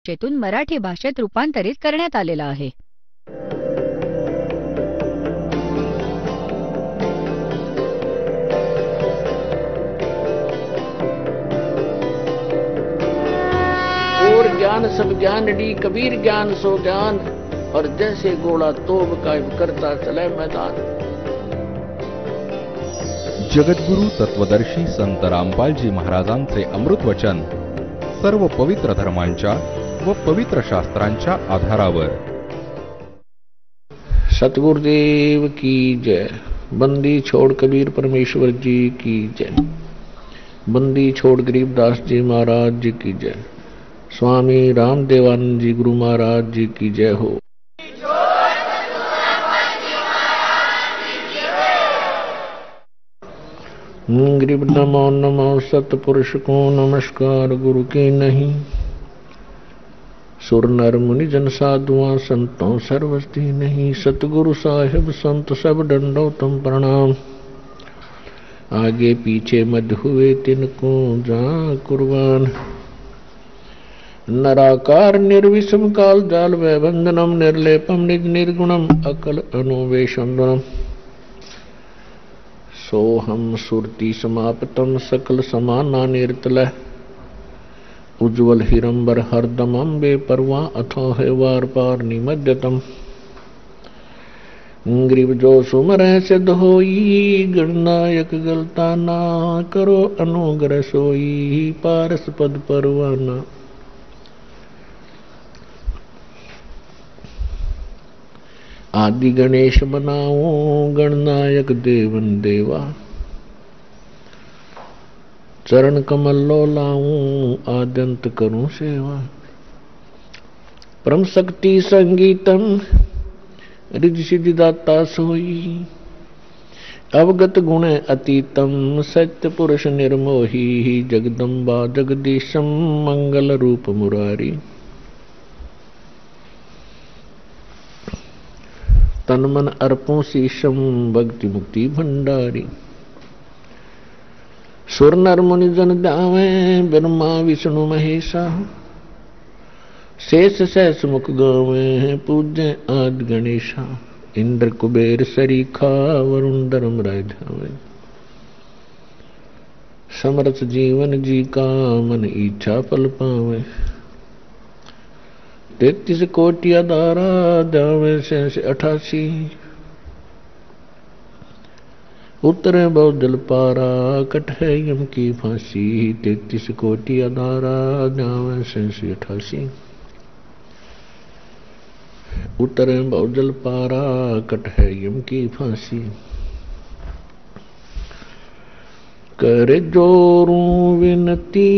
भाषेतून मराठी भाषेत रूपांतरित करण्यात आलेला आहे. और ज्ञान सब ज्ञानडी कबीर ज्ञान सो ज्ञान और जैसे घोड़ा तोब कायम करता चले मैदान. जगद्गुरु तत्वदर्शी संत रामपालजी महाराजांचे अमृत वचन सर्व पवित्र धर्मांच्या व पवित्र शास्त्रांच्या आधारावर. सतगुरुदेव की जय. बंदी छोड़ कबीर परमेश्वर जी की जय. बंदी छोड़ गरीबदास जी महाराज जी की जय. स्वामी रामदेवानंद जी गुरु महाराज जी की जय हो. गरीब नमो नमो सतपुरुष को नमस्कार गुरु की नहीं. सुर नर मुनि जन साधुआ संतों सर्वस्ती नहीं. सतगुरु साहिब संत सब दंडोतम प्रणाम. आगे पीछे मध्य हुए तिनको जा कुर्बान. नराकार निर्विषम काल जाल वैबंधनम निर्लेपम निज निर्गुणम अकल अनुवेशंदनम. सोहम सुरति समाप्तम सकल समाना निर्तल. उज्ज्वल हिरंबर हरदम अम्बे परवा अथाह वार पार निमज्जतम. ग्रीव जो सुमर सिद्ध होई गणनायक गलता ना. करो अनुग्रह सोई पारस पद परवाना. आदि गणेश बनाओ गणनायक देवन देवा. चरण कमल लो लाऊं आद्यंत करूं सेवा. परम शक्ति संगीतम रिद्धि सिद्धि दाता सोई. अवगत गुण अतीतम सत्य पुरुष निर्मोही. जगदम्बा जगदीशम मंगल रूप मुरारी. तन मन अर्पों शीशम भक्ति मुक्ति भंडारी. सुर नर मुनि जन दावे ब्रह्मा विष्णु महेशा. शेष सहस मुख गावे पूज्य आदि गणेशा. इंद्र कुबेर सरीखा वरुण धर्म राय धावे. समर्थ जीवन जी का मन इच्छा फल पावे. 33 कोटि अदारा जावे से 88. उतरे बहुत जल पारा कट है यम की फांसी. 33 कोटि अदारा जावे से 88. उतरे बहुत जल पारा कट है यम की फांसी. कर जोरूं विनती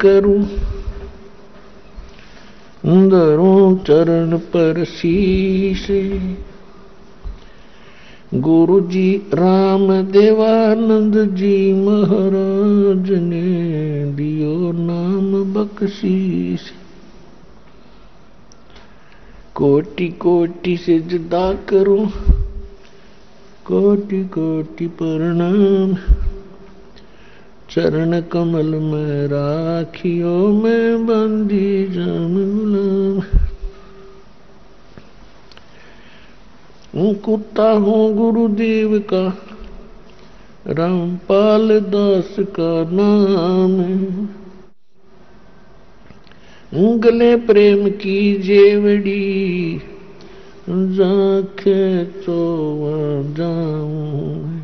करूं धरूं चरण पर शीश. गुरु जी राम देवानंद जी महाराज ने दियो नाम बख्शीश. कोटि कोटि से जुदा करूं कोटि कोटि प्रणाम. चरण कमल में राखियो मैं बंदी जाम गुलाम. कुत्ता हूँ गुरुदेव का रामपाल दास का नाम. गले प्रेम की जेवड़ी जाके चोवा जाऊं.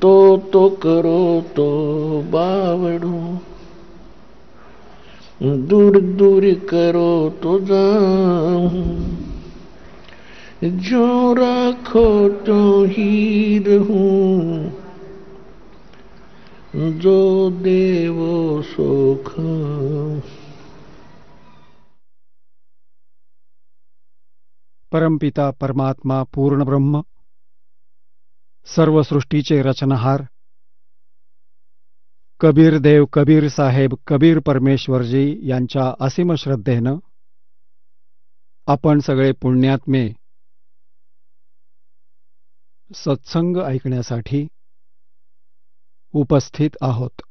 तो करो तो बावड़ो. दूर दूर करो तो जाऊं. जो राखो तो ही रहूं. जो देवो सो खाऊं. परमपिता परमात्मा पूर्ण ब्रह्म सर्व सृष्टीचे रचनहार कबीर देव कबीर साहेब कबीर परमेश्वरजी यांच्या असीम श्रद्धेनं आपण सगळे पुण्यात्मे सत्संग ऐकण्यासाठी उपस्थित आहोत।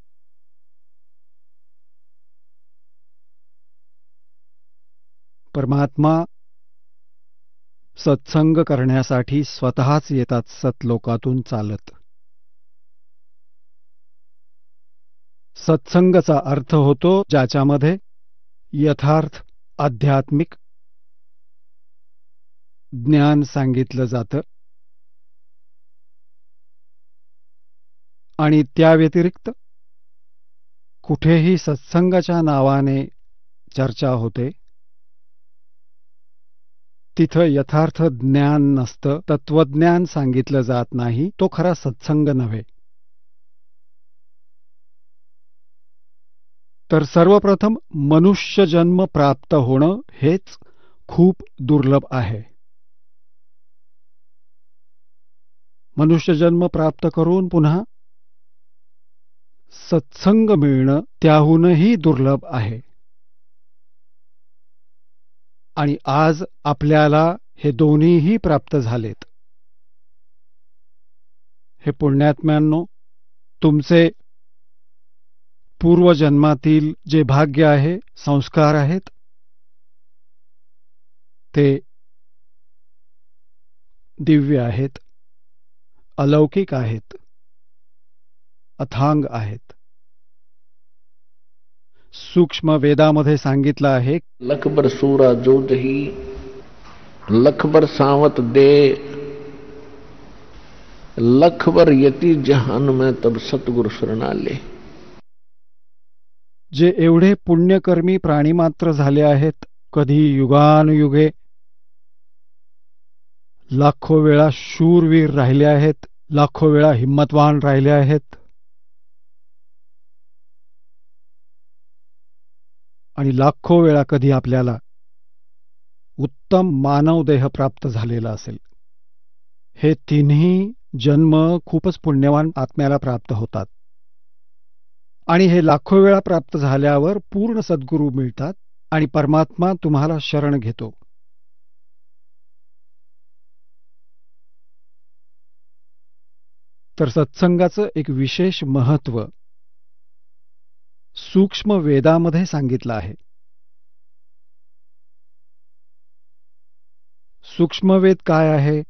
परमात्मा सत्संग करण्यासाठी स्वतःच येतात सतलोकातून चालत. सत्संगचा अर्थ होतो ज्याच्यामध्ये यथार्थ आध्यात्मिक ज्ञान सांगितलं जातं आणि त्या व्यतिरिक्त कुठेही सत्संगाच्या नावाने चर्चा होते तिथं यथार्थ ज्ञान नसतं, तत्वज्ञान सांगितलं जात नाही, तो खरा सत्संग नव्हे. तर सर्वप्रथम मनुष्य जन्म प्राप्त होणं हेच खूप दुर्लभ आहे. मनुष्य जन्म प्राप्त करून पुन्हा सत्संग मिळणं त्याहूनही दुर्लभ आहे. आणि आज आपल्याला हे दोन्हीही प्राप्त झालेत. हे पुण्यात्म्यांनो, तुमचे पूर्वजन्मातील जे भाग्य आहे, संस्कार आहेत, ते दिव्य आहेत, अलौकिक आहेत, अथांग आहेत. सूक्ष्म वेदामध्ये सांगितलं आहे, लखबर सूरा जो दही लखबर सावत दे, लखबर यति जहान में तब सतगुरु शरणाले. जे एवढे पुण्यकर्मी प्राणी मात्र झाले आहेत, कधी युगानुयुगे लाखो वेळा शूरवीर राहिले आहेत, लाखो वेळा हिम्मतवान राहिले आहेत, आणि लाखो वेळा कधी आपल्याला उत्तम मानव देह प्राप्त झालेला असेल. हे तिन्ही जन्म खूपच पुण्यवान आत्म्याला प्राप्त होतात आणि हे लाखो वेळा प्राप्त झाल्यावर पूर्ण सद्गुरू मिळतात आणि परमात्मा तुम्हाला शरण घेतो. तर सत्संगाचं एक विशेष महत्त्व सूक्ष्म वेदामध्ये सांगितलं आहे. सूक्ष्मवेद काय आहे?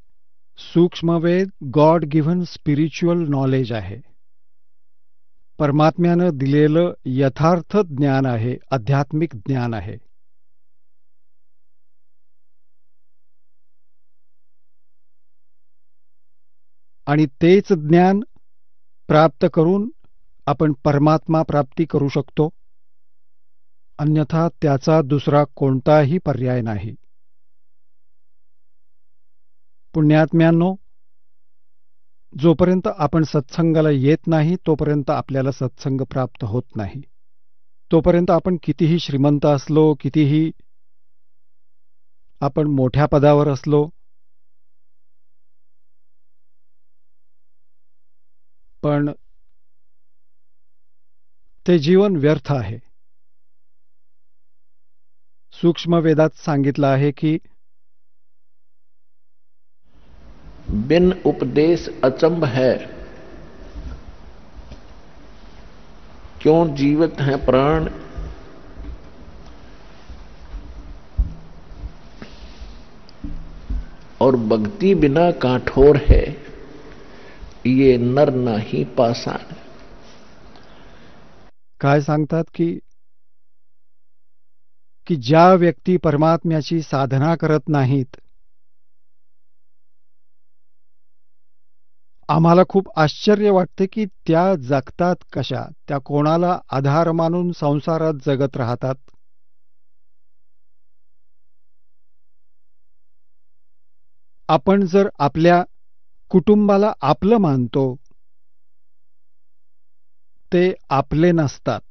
सूक्ष्मवेद गॉड गिव्हन स्पिरिच्युअल नॉलेज आहे. परमात्म्यानं दिलेलं यथार्थ ज्ञान आहे, आध्यात्मिक ज्ञान आहे. आणि तेच ज्ञान प्राप्त करून आपण परमात्मा प्राप्ती करू शकतो, अन्यथा त्याचा दुसरा कोणताही पर्याय नाही. पुण्यात्म्यांनो, जोपर्यंत आपण सत्संगाला येत नाही तोपर्यंत आपल्याला सत्संग प्राप्त होत नाही. तोपर्यंत आपण कितीही श्रीमंत असलो, कितीही आपण मोठ्या पदावर असलो, पण ते जीवन व्यर्थ आहे. सूक्ष्म वेदात सांगितलं आहे की बिन उपदेश अचंभ है, क्यों जीवित हैं प्राण, और भक्ति बिना काठोर है, ये नर नाही पाषाण. काय सांगतात की ज्या व्यक्ती परमात्म्याची साधना करत नाहीत, आम्हाला खूप आश्चर्य वाटते की त्या जगतात कशा, त्या कोणाला आधार मानून संसारात जगत राहतात. आपण जर आपल्या कुटुंबाला आपलं मानतो, ते आपले नसतात.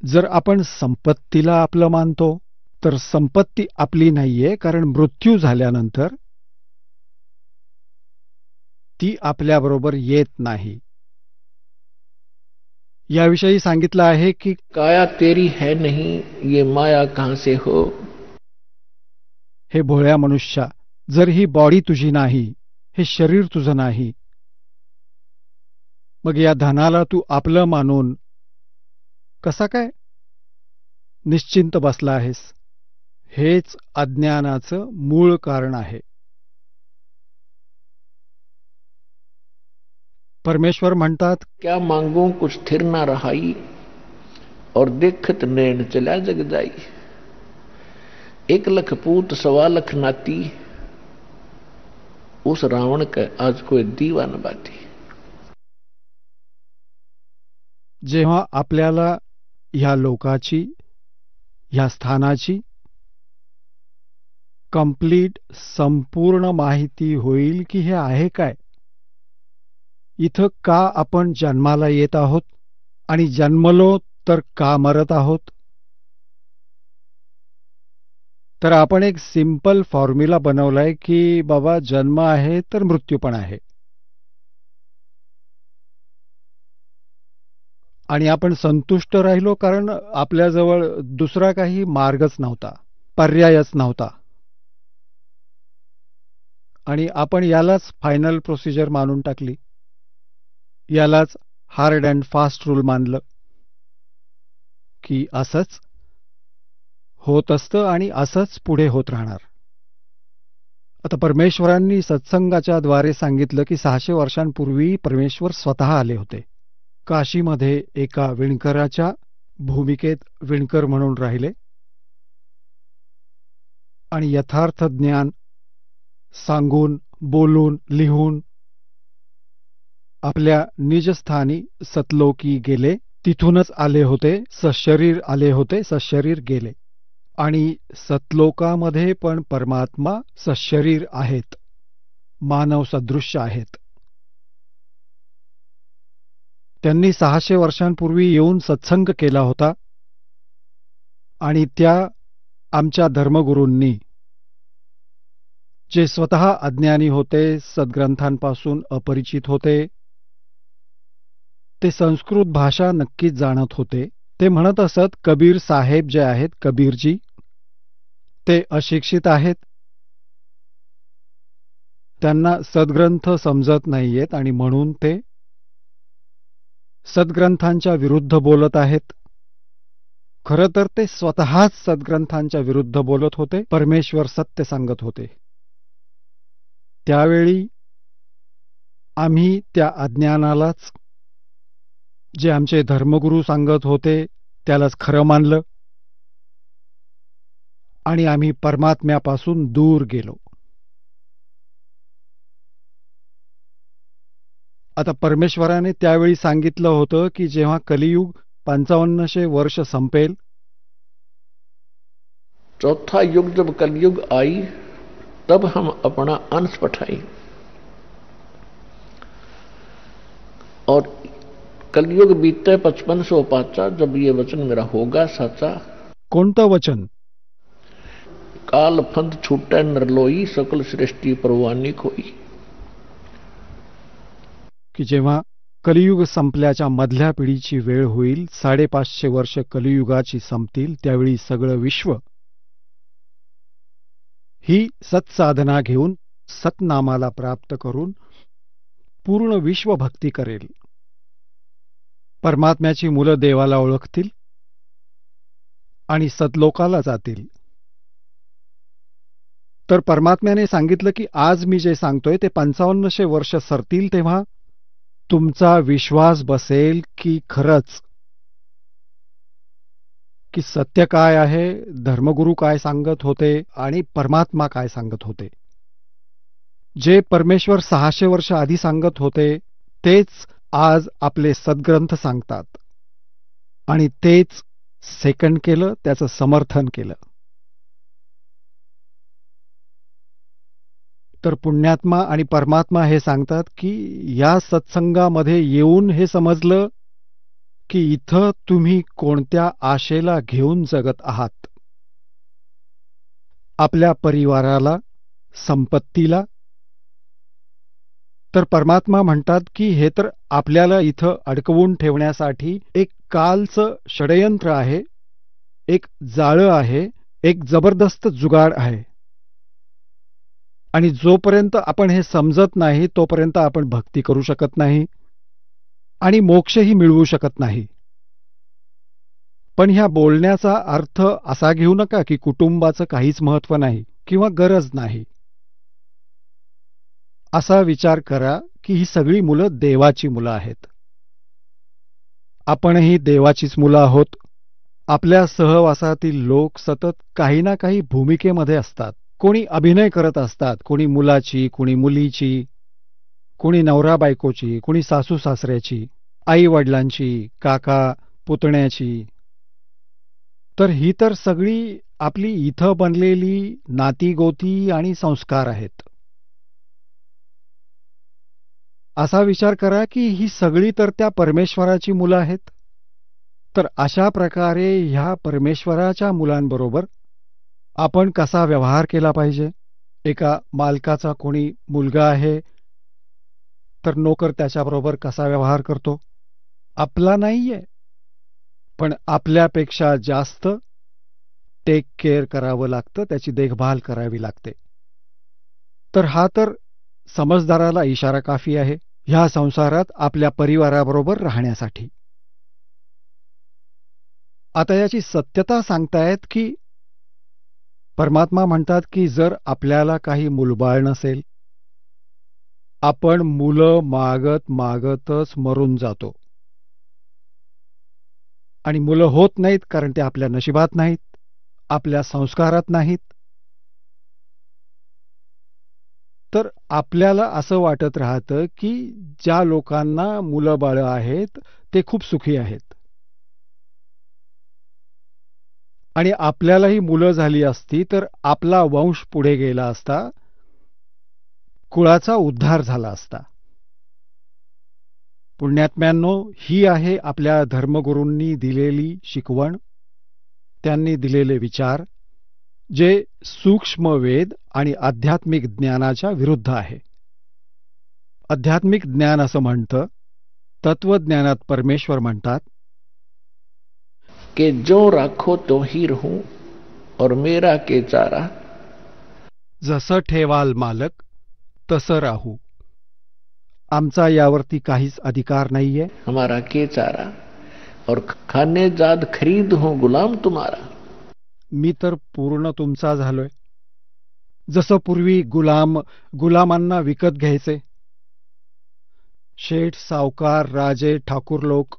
जर आपण संपत्तीला आपलं मानतो तर संपत्ती आपली नाहीये, कारण मृत्यू झाल्यानंतर ती आपल्याबरोबर येत नाही. याविषयी सांगितलं आहे की काया तेरी है नहीं, ये माया कहां से हो. हे भोळ्या मनुष्या, जर ही बॉडी तुझी नाही, हे शरीर तुझं नाही, मग या धनाला तू आपलं मानून कसा काय निश्चिंत बसला आहेस, हेच अज्ञानाचं मूळ कारण आहे. परमेश्वर म्हणतात, क्या मांगू कुछ स्थिर ना रहाई, और देखत नैन चला जग जाई. 1,00,000 पूत 1,25,000 नाती, उस रावण का आज कोई दीवा न बाती. जेव्हा आपल्याला ह्या लोकाची, ह्या स्थानाची कंप्लीट संपूर्ण माहिती होईल की हे आहे काय, इथं का आपण जन्माला येत आहोत आणि जन्मलो तर का मरत आहोत, तर आपण एक सिंपल फॉर्म्युला बनवलाय की बाबा जन्म आहे तर मृत्यू पण आहे. आणि आपण संतुष्ट राहिलो कारण आपल्याजवळ दुसरा काही मार्गच नव्हता, पर्यायच नव्हता. आणि आपण यालाच फायनल प्रोसिजर मानून टाकली, यालाच हार्ड अँड फास्ट रूल मानलं की असंच होत असतं आणि असंच पुढे होत राहणार. आता परमेश्वरांनी सत्संगाच्या द्वारे सांगितलं की 600 वर्षांपूर्वी परमेश्वर स्वतः आले होते. काशीमध्ये एका विणकराच्या भूमिकेत विणकर म्हणून राहिले आणि यथार्थ ज्ञान सांगून, बोलून, लिहून आपल्या निजस्थानी सतलोकी गेले. तिथूनच आले होते, सशरीर आले होते, सशरीर गेले. आणि सतलोकामध्ये पण परमात्मा सशरीर आहेत, मानव सदृश्य आहेत. त्यांनी 600 वर्षांपूर्वी येऊन सत्संग केला होता आणि त्या आमच्या धर्मगुरूंनी, जे स्वतः अज्ञानी होते, सद्ग्रंथांपासून अपरिचित होते, ते संस्कृत भाषा नक्कीच जाणत होते. ते म्हणत असत, कबीर साहेब जे आहेत, कबीरजी, ते अशिक्षित आहेत, त्यांना सद्ग्रंथ समजत नाहीयेत आणि म्हणून ते सद्ग्रंथांच्या विरुद्ध बोलत आहेत. खरं तर ते स्वतःच सद्ग्रंथांच्या विरुद्ध बोलत होते, परमेश्वर सत्य सांगत होते. त्यावेळी आम्ही त्या अज्ञानालाच, जे आमचे धर्मगुरू सांगत होते, त्यालाच खरं मानलं आणि आम्ही परमात्म्यापासून दूर गेलो. आता परमेश्वराने त्यावेळी सांगितलं होतं की जेव्हा कलियुग 5500 वर्ष संपेल, चौथा युग जब कलयुग आई, तब हम अपना अंश पठाई. और कलयुग बीते 5500 पाचा, जब ये वचन मेरा होगा साचा. कोणतं वचन? काल फंद छूटे नरलोई, सकल सृष्टि परवानी खोई. की जेव्हा कलियुग संपल्याच्या मधल्या पिढीची वेळ होईल, 550 वर्ष कलियुगाची संपतील, त्यावेळी सगळं विश्व ही सत्साधना घेऊन सतनामाला प्राप्त करून पूर्ण विश्व भक्ती करेल. परमात्म्याची मुलं देवाला ओळखतील आणि सतलोकाला जातील. तर परमात्म्याने सांगितलं की आज मी जे सांगतोय ते 5500 वर्ष सरतील, तेव्हा तुमचा विश्वास बसेल की खरंच की सत्य काय आहे, धर्मगुरू काय सांगत होते आणि परमात्मा काय सांगत होते. जे परमेश्वर 600 वर्ष आधी सांगत होते तेच आज आपले सद्ग्रंथ सांगतात आणि तेच सेकंड केलं, त्याचं समर्थन केलं. तर पुण्यात्मा आणि परमात्मा हे सांगतात की या सत्संगामध्ये येऊन हे समजलं की इथं तुम्ही कोणत्या आशेला घेऊन जगत आहात. आपल्या परिवाराला, संपत्तीला. तर परमात्मा म्हणतात की हे तर आपल्याला इथं अडकवून ठेवण्यासाठी एक कालचं षडयंत्र आहे, एक जाळं आहे, एक जबरदस्त जुगाड आहे. आणि जोपर्यंत आपण हे समजत नाही तोपर्यंत आपण भक्ती करू शकत नाही आणि मोक्षही मिळवू शकत नाही. पण ह्या बोलण्याचा अर्थ असा घेऊ नका की कुटुंबाचं काहीच महत्व नाही किंवा गरज नाही. असा विचार करा की ही सगळी मुलं देवाची मुलं आहेत. आपणही देवाचीच मुलं आहोत. आपल्या सहवासातील लोक सतत काही ना काही भूमिकेमध्ये असतात. कोणी अभिनय करत असतात, कोणी मुलाची, कोणी मुलीची, कोणी नवरा बायकोची, कोणी सासू सासऱ्याची, आई वडिलांची, काका पुतण्याची. तर ही तर सगळी आपली इथं बनलेली नातीगोती आणि संस्कार आहेत. असा विचार करा की ही सगळी तर त्या परमेश्वराची मुलं आहेत. तर अशा प्रकारे ह्या परमेश्वराच्या मुलांबरोबर आपण कसा व्यवहार केला पाहिजे. एका मालकाचा कोणी मुलगा आहे तर नोकर त्याच्याबरोबर कसा व्यवहार करतो. आपला नाहीये, पण आपल्यापेक्षा जास्त टेक केअर करावं लागतं, त्याची देखभाल करावी लागते. तर हा तर समजदाराला इशारा काफी आहे ह्या संसारात आपल्या परिवाराबरोबर राहण्यासाठी. आता याची सत्यता सांगतायत की परमात्मा म्हणतात की जर आपल्याला काही मुलबाळ नसेल, आपण मुलं मागत मागतच मरून जातो. आणि मुलं होत नाहीत कारण ते आपल्या नशिबात नाहीत, आपल्या संस्कारात नाहीत. तर आपल्याला असं वाटत राहतं की ज्या लोकांना मुलं बाळं आहेत ते खूप सुखी आहेत. आणि आपल्यालाही मुलं झाली असती तर आपला वंश पुढे गेला असता, कुळाचा उद्धार झाला असता. पुण्यात्म्यांनो, ही आहे आपल्या धर्मगुरूंनी दिलेली शिकवण, त्यांनी दिलेले विचार, जे सूक्ष्म वेद आणि आध्यात्मिक ज्ञानाच्या विरुद्ध आहे. आध्यात्मिक ज्ञान असं म्हणतं, तत्वज्ञानात परमेश्वर म्हणतात कि जो राखो तो ही रहूं और मेरा के चारा. जसं ठेवाल मालक तसं राहू. आमचा यावरती काहीच अधिकार नाहीये. हमारा के चारा और खाने जाद खरीद हूं गुलाम तुम्हारा. मी तर पूर्ण तुमचा झालोय. जसं पूर्वी गुलामांना विकत घ्यायचे. शेठ, सावकार, राजे, ठाकूर लोक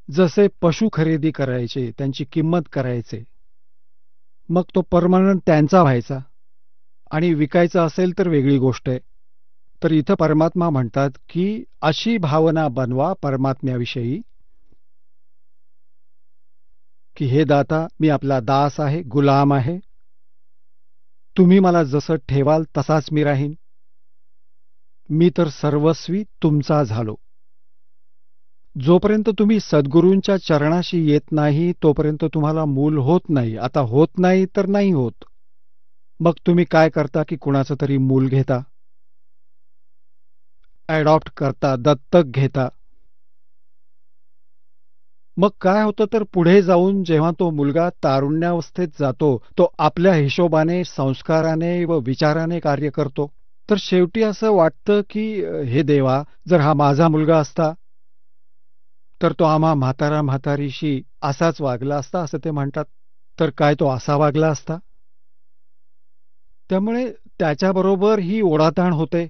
जसे पशु खरेदी करायचे, त्यांची किंमत करायचे, मग तो परमनंट त्यांचा व्हायचा. आणि विकायचा असेल तर वेगळी गोष्ट आहे. तर इथं परमात्मा म्हणतात की अशी भावना बनवा परमात्म्याविषयी की हे दाता, मी आपला दास आहे, गुलाम आहे. तुम्ही मला जसं ठेवाल तसाच मी राहीन. मी तर सर्वस्वी तुमचा झालो. जोपर्यंत तुम्ही सद्गुरूंच्या चरणाशी येत नाही तोपर्यंत तुम्हाला मूल होत नाही. आता होत नाही तर नाही होत. मग तुम्ही काय करता की कुणाचं तरी मूल घेता, अडॉप्ट करता, दत्तक घेता. मग काय होतं तर पुढे जाऊन जेव्हा तो मुलगा तारुण्यावस्थेत जातो, तो आपल्या हिशोबाने, संस्काराने व विचाराने कार्य करतो. तर शेवटी असं वाटतं की हे देवा, जर हा माझा मुलगा असता तर तो आम्हा म्हातारा म्हातारीशी असाच वागला असता, असं ते म्हणतात. तर काय तो असा वागला असता. त्यामुळे त्याच्याबरोबर ही ओढाताण होते.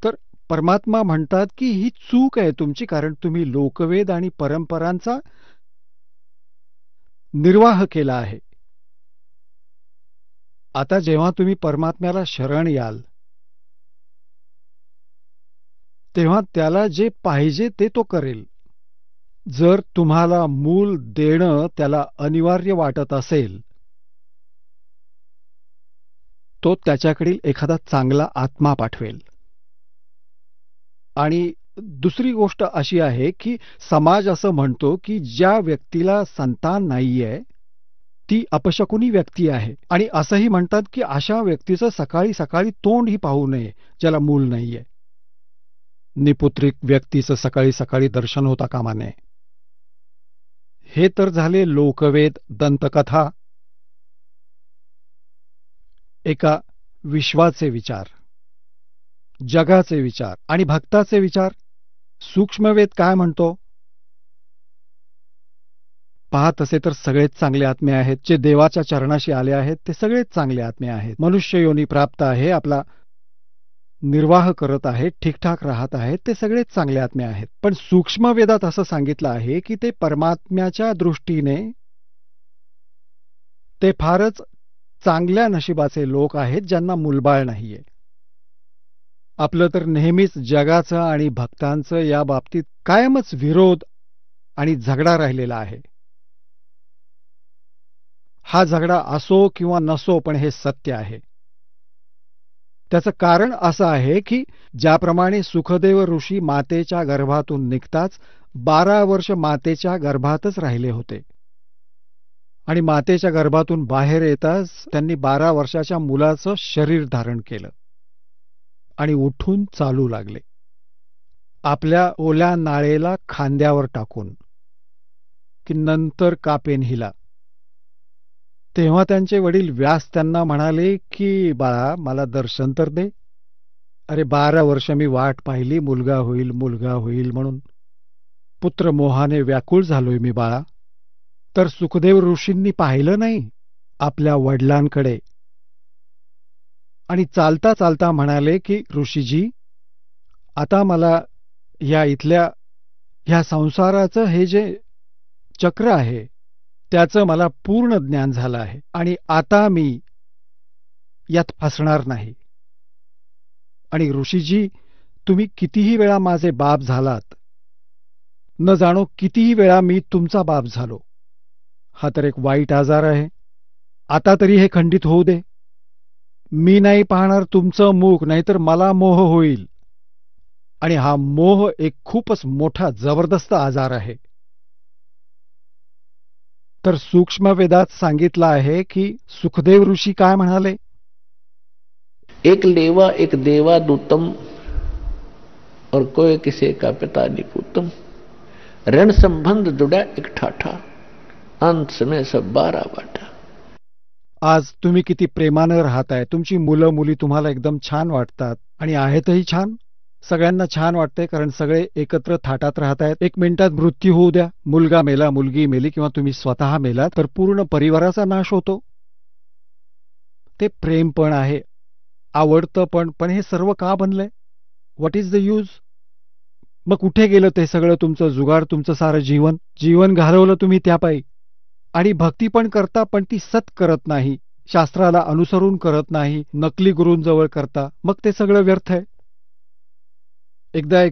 तर परमात्मा म्हणतात की ही चूक आहे तुमची, कारण तुम्ही लोकवेद आणि परंपरांचा निर्वाह केला आहे. आता जेव्हा तुम्ही परमात्म्याला शरण याल तेव्हा त्याला जे पाहिजे ते तो करेल. जर तुम्हाला मूल देणं त्याला अनिवार्य वाटत असेल, तो त्याच्याकडील एखादा चांगला आत्मा पाठवेल. आणि दुसरी गोष्ट अशी आहे की समाज असं म्हणतो की ज्या व्यक्तीला संतान नाहीये ती अपशकुनी व्यक्ती आहे. आणि असंही म्हणतात की अशा व्यक्तीचं सकाळी सकाळी तोंडही पाहू नये ज्याला मूल नाहीये. निपुत्रिक व्यक्तीचं सकाळी सकाळी दर्शन होता कामा नये. हे तर झाले लोकवेद, दंतकथा. एका विश्वाचे विचार, जगाचे विचार आणि भक्ताचे विचार. सूक्ष्मवेद काय म्हणतो पाहत असे तर सगळेच चांगले आत्मे आहेत. जे देवाच्या चरणाशी आले आहेत ते सगळेच चांगले आत्मे आहेत. मनुष्य योनी प्राप्त आहे, आपला निर्वाह करत आहेत, ठीकठाक राहत आहेत, ते सगळेच चांगले आत्मे आहेत. पण सूक्ष्म वेदात असं सांगितलं आहे की ते परमात्म्याच्या दृष्टीने ते फारच चांगल्या नशिबाचे लोक आहेत, ज्यांना मुलबाळ नाहीये. आपलं तर नेहमीच जगाचं आणि भक्तांचं या बाबतीत कायमच विरोध आणि झगडा राहिलेला आहे. हा झगडा असो किंवा नसो, पण हे सत्य आहे. त्याचं कारण असं आहे की ज्याप्रमाणे सुखदेव ऋषी मातेच्या गर्भातून निघताच 12 वर्ष मातेच्या गर्भातच राहिले होते आणि मातेच्या गर्भातून बाहेर येताच त्यांनी 12 वर्षाच्या मुलाचं शरीर धारण केलं आणि उठून चालू लागले, आपल्या ओल्या नाळेला खांद्यावर टाकून, की नंतर कापेन हिला. तेव्हा त्यांचे वडील व्यास त्यांना म्हणाले की बाळा, मला दर्शन तर दे. अरे 12 वर्ष मी वाट पाहिली, मुलगा होईल मुलगा होईल म्हणून. पुत्र मोहाने व्याकुळ झालोय मी बाळा. तर सुखदेव ऋषींनी पाहिलं नाही आपल्या वडिलांकडे आणि चालता चालता म्हणाले की ऋषीजी, आता मला ह्या संसाराचं हे जे चक्र आहे त्याचं मला पूर्ण ज्ञान झालं आहे आणि आता मी यात फसणार नाही. आणि ऋषीजी, तुम्ही कितीही वेळा माझे बाप झालात, न जाणो कितीही वेळा मी तुमचा बाप झालो. हा तर एक वाईट आजार आहे. आता तरी हे खंडित होऊ दे. मी नाही पाहणार तुमचं मुख, नाहीतर मला मोह होईल. आणि हा मोह एक खूपच मोठा जबरदस्त आजार आहे. तर सूक्ष्म वेदात सांगितलं आहे की सुखदेव ऋषी काय म्हणाले, एक लेवा एक देवा दूतम और कोई किसी का पिता निपुतम. ऋण संबंध जुड़ा एक ठाठा, अंत में सब 12 बाटा. आज तुम्ही किती प्रेमानं राहताय, तुमची मुलं मुली तुम्हाला एकदम छान वाटतात आणि आहेतही छान. सगळ्यांना छान वाटतंय कारण सगळे एकत्र थाटात राहतायत. 1 मिनिटात मृत्यू होऊ द्या, मुलगा मेला, मुलगी मेली किंवा तुम्ही स्वतः मेला, तर पूर्ण परिवाराचा नाश होतो. ते प्रेम पण आहे, आवडतं पण हे सर्व का बनलंय? What is the use? मग कुठे गेलं ते सगळं तुमचं जुगाड, तुमचं सारं जीवन घालवलं तुम्ही त्यापायी. आणि भक्ती पण करता, पण ती सत करत नाही, शास्त्राला अनुसरून करत नाही, नकली गुरूंजवळ करता, मग ते सगळं व्यर्थ आहे. एकदा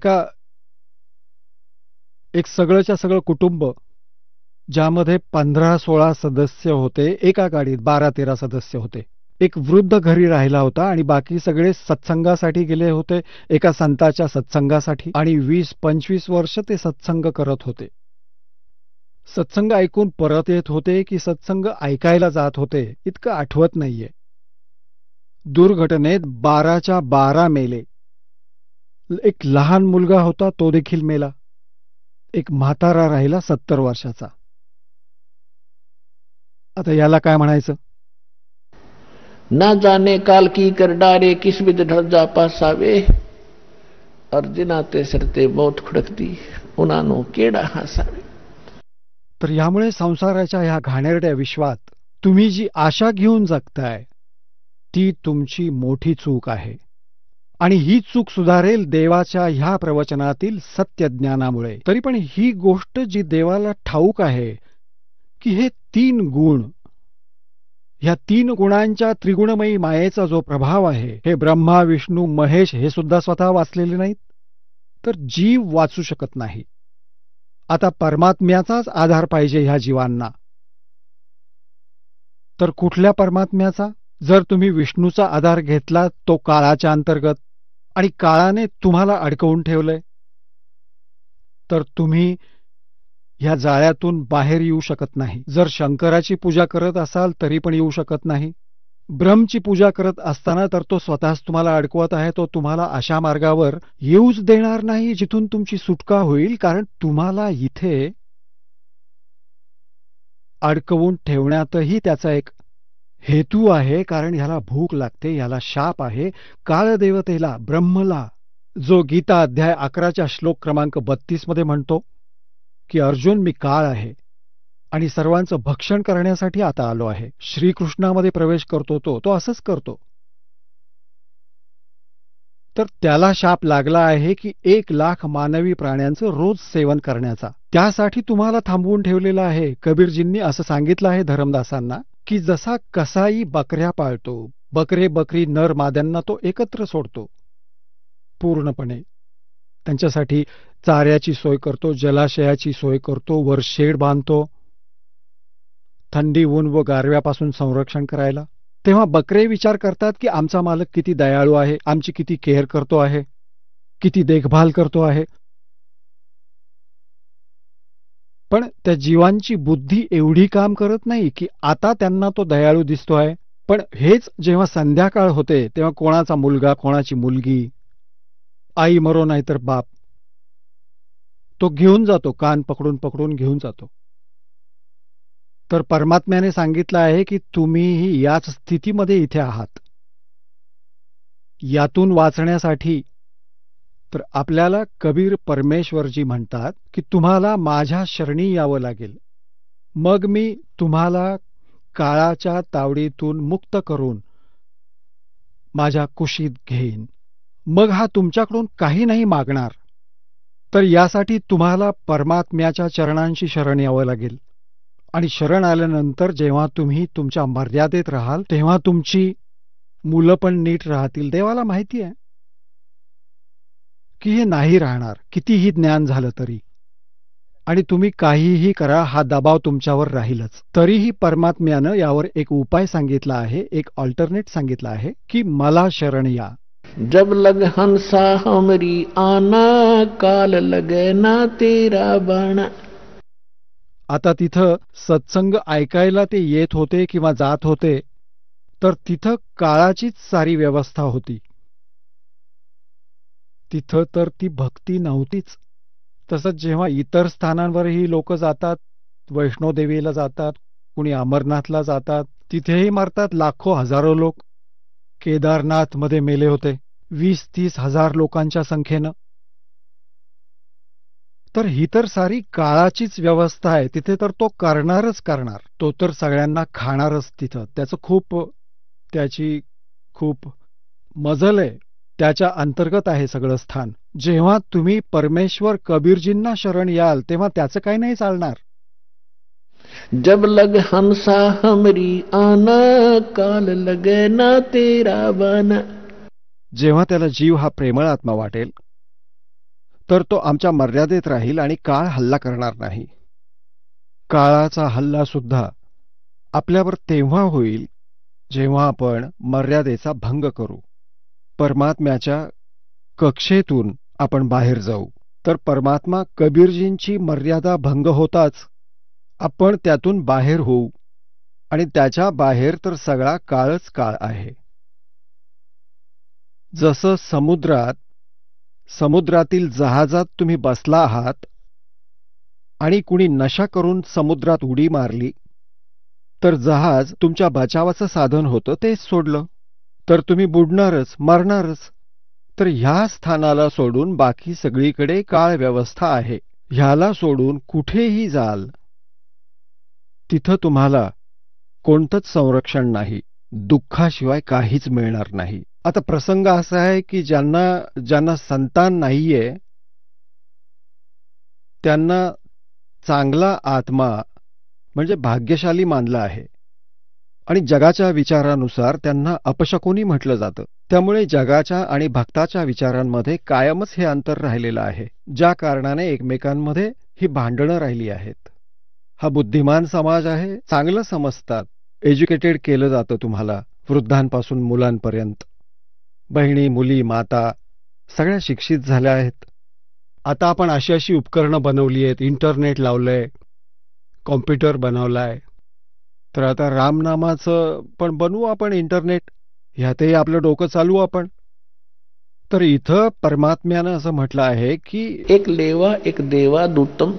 एक सगळंच्या सगळं कुटुंब, ज्यामध्ये 15-16 सदस्य होते, एका गाडीत 12-13 सदस्य होते. एक वृद्ध घरी राहिला होता आणि बाकी सगळे सत्संगासाठी गेले होते, एका संताच्या सत्संगासाठी. आणि 20-25 वर्ष ते सत्संग करत होते. सत्संग ऐकून परत येत होते की सत्संग ऐकायला जात होते इतकं आठवत नाहीये. दुर्घटनेत 12च्या 12 मेले. एक लहान मुलगा होता, तो देखील मेला. एक म्हातारा राहिला 70 वर्षाचा. आता याला काय म्हणायचं? ना जाने काल की कर डारे, किस विध ढळ जा पासावे. अर्जुनाते सरते बहुत खुडकती, उन्हानो केडा हासावे. तर यामुळे संसाराच्या ह्या घाणेरड्या विश्वात तुम्ही जी आशा घेऊन जगताय ती तुमची मोठी चूक आहे. आणि ही चूक सुधारेल देवाच्या ह्या प्रवचनातील सत्यज्ञानामुळे. तरी पण ही गोष्ट जी देवाला ठाऊक आहे की हे 3 गुण, ह्या 3 गुणांच्या त्रिगुणमयी मायेचा जो प्रभाव आहे, हे ब्रह्मा विष्णू महेश हे सुद्धा स्वतः वाचलेले नाहीत, तर जीव वाचू शकत नाही. आता परमात्म्याचाच आधार पाहिजे ह्या जीवांना. तर कुठल्या परमात्म्याचा? जर तुम्ही विष्णूचा आधार घेतला तो काळाच्या अंतर्गत आणि काळाने तुम्हाला अडकवून ठेवलंय, तर तुम्ही ह्या जाळ्यातून बाहेर येऊ शकत नाही. जर शंकराची पूजा करत असाल तरी पण येऊ शकत नाही. ब्रह्मची पूजा करत असताना तर तो स्वतःच तुम्हाला अडकवत आहे, तो तुम्हाला अशा मार्गावर येऊच देणार नाही जिथून तुमची सुटका होईल. कारण तुम्हाला इथे अडकवून ठेवण्यातही त्याचा एक हेतू आहे. कारण ह्याला भूक लागते, ह्याला शाप आहे. काळदेवतेला, ब्रह्मला, जो गीता अध्याय 11च्या श्लोक क्रमांक 32 मध्ये म्हणतो की अर्जुन, मी काळ आहे आणि सर्वांचं भक्षण करण्यासाठी आता आलो आहे. श्रीकृष्णामध्ये प्रवेश करतो तो असंच करतो. तर त्याला शाप लागला आहे की 1,00,000 मानवी प्राण्यांचं रोज सेवन करण्याचा. त्यासाठी तुम्हाला थांबवून ठेवलेलं आहे. कबीरजींनी असं सांगितलं आहे धरमदासांना की जसा कसाई बकऱ्या पाळतो, बकरी नर माद्यांना तो एकत्र सोडतो पूर्णपणे. त्यांच्यासाठी चाऱ्याची सोय करतो, जलाशयाची सोय करतो, वर शेड बांधतो, थंडी, ऊन व गारव्यापासून संरक्षण करायला. तेव्हा बकरे विचार करतात की आमचा मालक किती दयाळू आहे, आमची किती केअर करतो आहे, किती देखभाल करतो आहे. पण त्या जीवांची बुद्धी एवढी काम करत नाही की आता त्यांना तो दयाळू दिसतो आहे. पण हेच जेव्हा संध्याकाळ होते तेव्हा कोणाचा मुलगा, कोणाची मुलगी, आई मरो नाहीतर बाप, तो घेऊन जातो, कान पकडून पकडून घेऊन जातो. तर परमात्म्याने सांगितलं आहे की तुम्हीही याच स्थितीमध्ये इथे आहात. यातून वाचण्यासाठी तर आपल्याला कबीर परमेश्वरजी म्हणतात की तुम्हाला माझ्या शरणी यावं लागेल, मग मी तुम्हाला काळाच्या तावडीतून मुक्त करून माझ्या कुशीत घेईन. मग हा तुमच्याकडून काही नाही मागणार. तर यासाठी तुम्हाला परमात्म्याच्या चरणांशी शरण यावं लागेल. आणि शरण आल्यानंतर जेव्हा तुम्ही तुमच्या मर्यादेत राहाल तेव्हा तुमची मुलं पण नीट राहतील. देवाला माहिती आहे की हे नाही राहणार कितीही ज्ञान झालं तरी. आणि तुम्ही काहीही करा, हा दबाव तुमच्यावर राहीलच. तरीही परमात्म्यानं यावर एक उपाय सांगितला आहे, एक ऑल्टरनेट सांगितलं आहे की मला शरण या. जब लग हंसा हमरी आना, काल लगे ना तेरा बाणा. आता तिथं सत्संग ऐकायला ते येत होते किंवा जात होते, तर तिथं काळाचीच सारी व्यवस्था होती. तिथं तर ती भक्ती नव्हतीच. तसंच जेव्हा इतर स्थानांवरही लोक जातात, वैष्णोदेवीला जातात, कुणी अमरनाथला जातात, तिथेही मरतात लाखो हजारो लोक. केदारनाथमध्ये मेले होते 20-30 हजार लोकांच्या संख्येनं. तर ही तर सारी काळाचीच व्यवस्था आहे. तिथे तर तो करणारच करणार. तो तर सगळ्यांना खाणारच तिथं. त्याची खूप मजल आहे. त्याच्या अंतर्गत आहे सगळं स्थान. जेव्हा तुम्ही परमेश्वर कबीरजींना शरण याल तेव्हा त्याचं काही नाही चालणार. जब लग हंसा हमरी आना, काल लगे ना तेरा बाना. जेव्हा त्याला जीव हा प्रेमळ आत्मा वाटेल तर तो आमच्या मर्यादेत राहील आणि काळ हल्ला करणार नाही. काळाचा हल्ला सुद्धा आपल्यावर तेव्हा होईल जेव्हा आपण मर्यादेचा भंग करू, परमात्म्याच्या कक्षेतून आपण बाहेर जाऊ. तर परमात्मा कबीरजींची मर्यादा भंग होताच आपण त्यातून बाहेर होऊ. आणि त्याच्या बाहेर तर सगळा काळच काळ आहे. जसं समुद्रातील जहाजात तुम्ही बसला आहात आणि कुणी नशा करून समुद्रात उडी मारली तर जहाज तुमच्या बचावाचं साधन होतं, तेच सोडलं तर तुम्ही बुडणारच, मरणारच. तर ह्या स्थानाला सोडून बाकी सगळीकडे काळ व्यवस्था आहे. ह्याला सोडून कुठेही जाल तिथं तुम्हाला कोणतंच संरक्षण नाही, दुःखाशिवाय काहीच मिळणार नाही. आता प्रसंग असा आहे की ज्यांना संतान नाहीये त्यांना चांगला आत्मा म्हणजे भाग्यशाली मानलं आहे. आणि जगाच्या विचारानुसार त्यांना अपशकुनी म्हटलं जातं. त्यामुळे जगाच्या आणि भक्ताच्या विचारांमध्ये कायमच हे अंतर राहिलेलं आहे, ज्या कारणाने एकमेकांमध्ये ही भांडणं राहिली आहेत. हा बुद्धिमान समाज आहे, चांगलं समजतात, एज्युकेटेड केलं जातं तुम्हाला, वृद्धांपासून मुलांपर्यंत. बहिणी, मुली, माता सगळ्या शिक्षित झाल्या आहेत. आता आपण अशी उपकरणं बनवली आहेत, इंटरनेट लावलंय, कॉम्प्युटर बनवलाय. तर आता रामनामाचं पण बनवू आपण इंटरनेट, ह्यातही आपलं डोकं चालवू आपण. तर इथं परमात्म्यानं असं म्हटलं आहे की एक लेवा एक देवा दूतम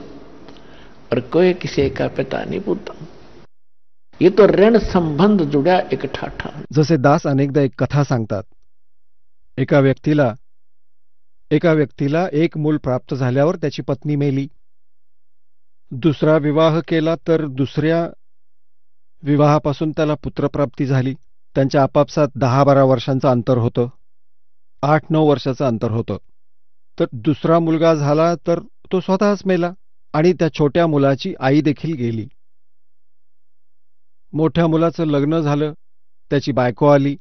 और कोई किसी का पिता नहीं पूतम. ये तो ऋण संबंध जुड़ा एक ठाठा. जसे दास अनेकदा एक कथा सांगतात. एका व्यक्तीला एक मूल प्राप्त झाल्यावर त्याची पत्नी मेली. दुसरा विवाह केला तर दुसऱ्या विवाहापासून त्याला पुत्रप्राप्ती झाली. त्यांच्या आपापसात 10-12 वर्षांचं अंतर होतं, 8-9 वर्षाचं अंतर होतं. तर दुसरा मुलगा झाला तर तो स्वतःच मेला आणि त्या छोट्या मुलाची आई देखील गेली. मोठ्या मुलाचं लग्न झालं, त्याची बायको आली.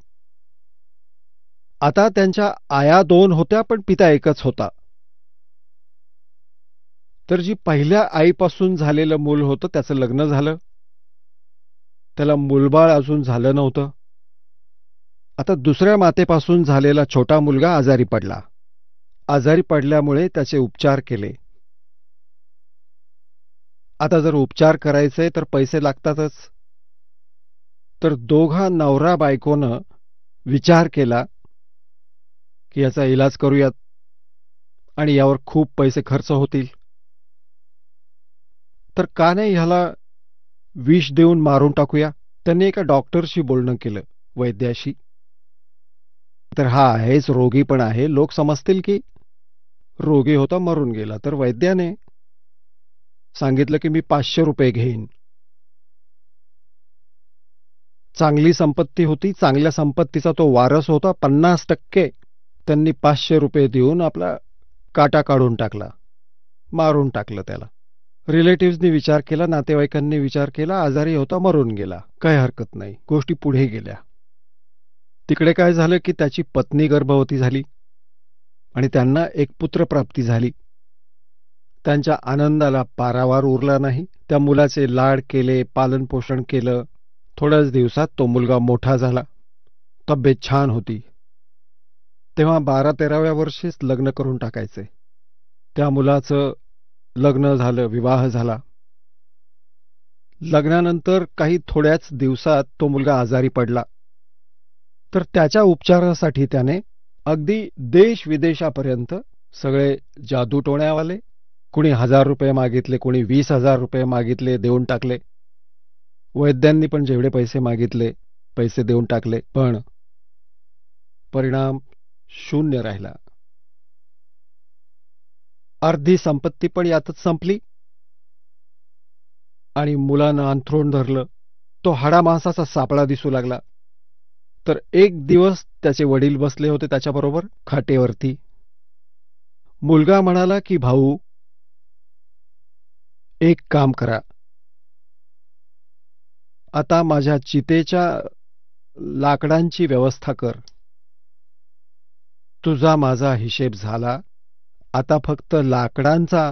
आता त्यांच्या आया 2 होत्या पण पिता एकच होता. तर जी पहिल्या आईपासून झालेलं मूल होतं त्याचं लग्न झालं, त्याला मूलबाळ अजून झालं नव्हतं. आता दुसऱ्या मातेपासून झालेला छोटा मुलगा आजारी पडला. आजारी पडल्यामुळे त्याचे उपचार केले. आता जर उपचार करायचे तर पैसे लागतातच. तर दोघा नवरा बायकोनं विचार केला की याचा इलाज करूयात आणि यावर खूप पैसे खर्च होतील. तर का नाही ह्याला विष देऊन मारून टाकूया. त्यांनी एका डॉक्टरशी बोलणं केलं, वैद्याशी. तर हा आहेच रोगी पण आहे, लोक समजतील की रोगी होता मरून गेला. तर वैद्याने सांगितलं की मी 500 रुपये घेईन. चांगली संपत्ती होती, चांगल्या संपत्तीचा तो वारस होता. 50% त्यांनी 500 रुपये देऊन आपला काटा काढून टाकला, मारून टाकलं त्याला. रिलेटिव्हजनी विचार केला, नातेवाईकांनी विचार केला, आजारी होता मरून गेला, काही हरकत नाही. गोष्टी पुढे गेल्या. तिकडे काय झालं की त्याची पत्नी गर्भवती झाली आणि त्यांना एक पुत्रप्राप्ती झाली. त्यांच्या आनंदाला पारावार उरला नाही. त्या मुलाचे लाड केले, पालनपोषण केलं. थोड्याच दिवसात तो मुलगा मोठा झाला, तब्येत छान होती. तेव्हा 12-13व्या वर्षीच लग्न करून टाकायचे. त्या मुलाचं लग्न झालं, विवाह झाला. लग्नानंतर काही थोड्याच दिवसात तो मुलगा आजारी पडला. तर त्याच्या उपचारासाठी त्याने अगदी देश विदेशापर्यंत सगळे जादूटोण्यावाले, कुणी 1000 रुपये मागितले, कुणी 20,000 रुपये मागितले, देऊन टाकले. वैद्यांनी पण जेवढे पैसे मागितले पैसे देऊन टाकले, पण परिणाम शून्य राहिला. अर्धी संपत्ती पण यातच संपली आणि मुलानं अंथरूण धरलं. तो हाडामांसाचा सापळा दिसू लागला. तर एक दिवस त्याचे वडील बसले होते त्याच्याबरोबर खाटेवरती. मुलगा म्हणाला की भाऊ, एक काम करा, आता माझ्या चितेच्या लाकडांची व्यवस्था कर. तुझा माझा हिशेब झाला, आता फक्त लाकडांचा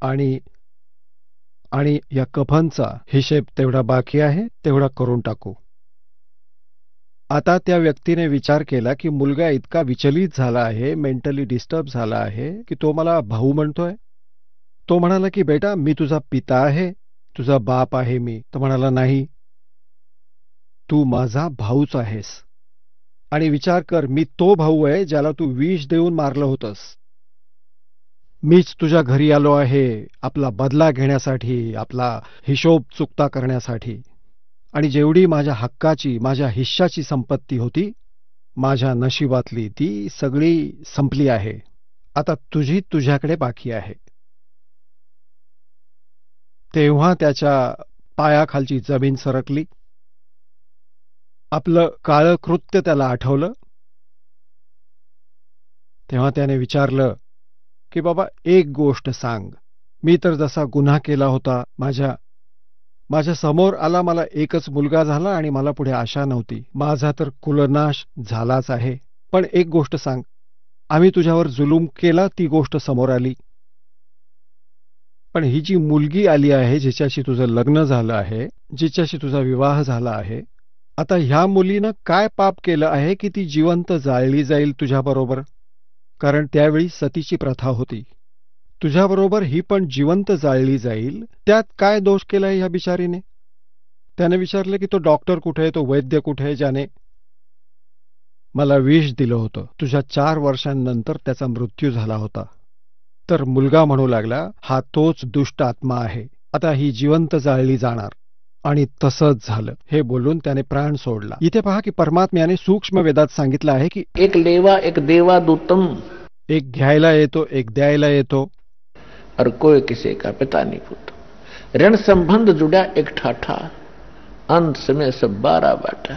आणि या कफनचा हिशेब तेवढा बाकी आहे, तेवढा करून टाकू. आता त्या व्यक्तीने विचार केला की मुलगा इतका विचलित झाला आहे, मेंटली डिस्टर्ब झाला आहे की तो मला भाऊ म्हणतोय. तो म्हणाला की बेटा, मी तुझा पिता आहे, तुझा बाप आहे मी. तो म्हणाला नाही, तू माझा भाऊच आहेस. आणि विचार कर, मी तो भाऊ आहे ज्याला तू विष देऊन मारलं होतंस. मीच तुझ्या घरी आलो आहे आपला बदला घेण्यासाठी, आपला हिशोब चुकता करण्यासाठी. आणि जेवढी माझ्या हक्काची, माझ्या हिश्शाची संपत्ती होती, माझ्या नशिबातली, ती सगळी संपली आहे. आता तुझी तुझ्याकडे बाकी आहे. तेव्हा त्याच्या पायाखालची जमीन सरकली. आपलं काळं कृत्य त्याला आठवलं. तेव्हा त्याने विचारलं की बाबा, एक गोष्ट सांग, मी तर जसा गुन्हा केला होता, माझ्या समोर आला, मला एकच मुलगा झाला आणि मला पुढे आशा नव्हती, माझा तर कुलनाश झालाच आहे. पण एक गोष्ट सांग, आम्ही तुझ्यावर जुलूम केला, ती गोष्ट समोर आली. पण ही जी मुलगी आली आहे, जिच्याशी तुझं लग्न झालं आहे, जिच्याशी तुझा विवाह झाला आहे, आता ह्या मुलीनं काय पाप केलं आहे की ती जिवंत जाळली जाईल तुझ्याबरोबर? कारण त्यावेळी सतीची प्रथा होती. तुझ्याबरोबर ही पण जिवंत जाळली जाईल, त्यात काय दोष केलाय ह्या बिचारीने? त्याने विचारलं की तो डॉक्टर कुठे आहे, तो वैद्य कुठे आहे, ज्याने मला विष दिलं होतं. तुझ्या 4 वर्षांनंतर त्याचा मृत्यू झाला होता. तर मुलगा म्हणू लागला, हा तोच दुष्ट आत्मा आहे, आता ही जिवंत जाळली जाणार. आणि तसंच झालं. हे बोलून त्याने प्राण सोडला. इथे पहा की परमात्म्याने सूक्ष्म वेदात सांगितलं आहे की एक लेवा एक देवा दूतम, एक घ्यायला येतो, एक द्यायला येतो. और कोई किसी का पिता नहीं पुत्र। ऋण संबंध जुड़ा एक ठाठा, अंत में सब 12 बाटा।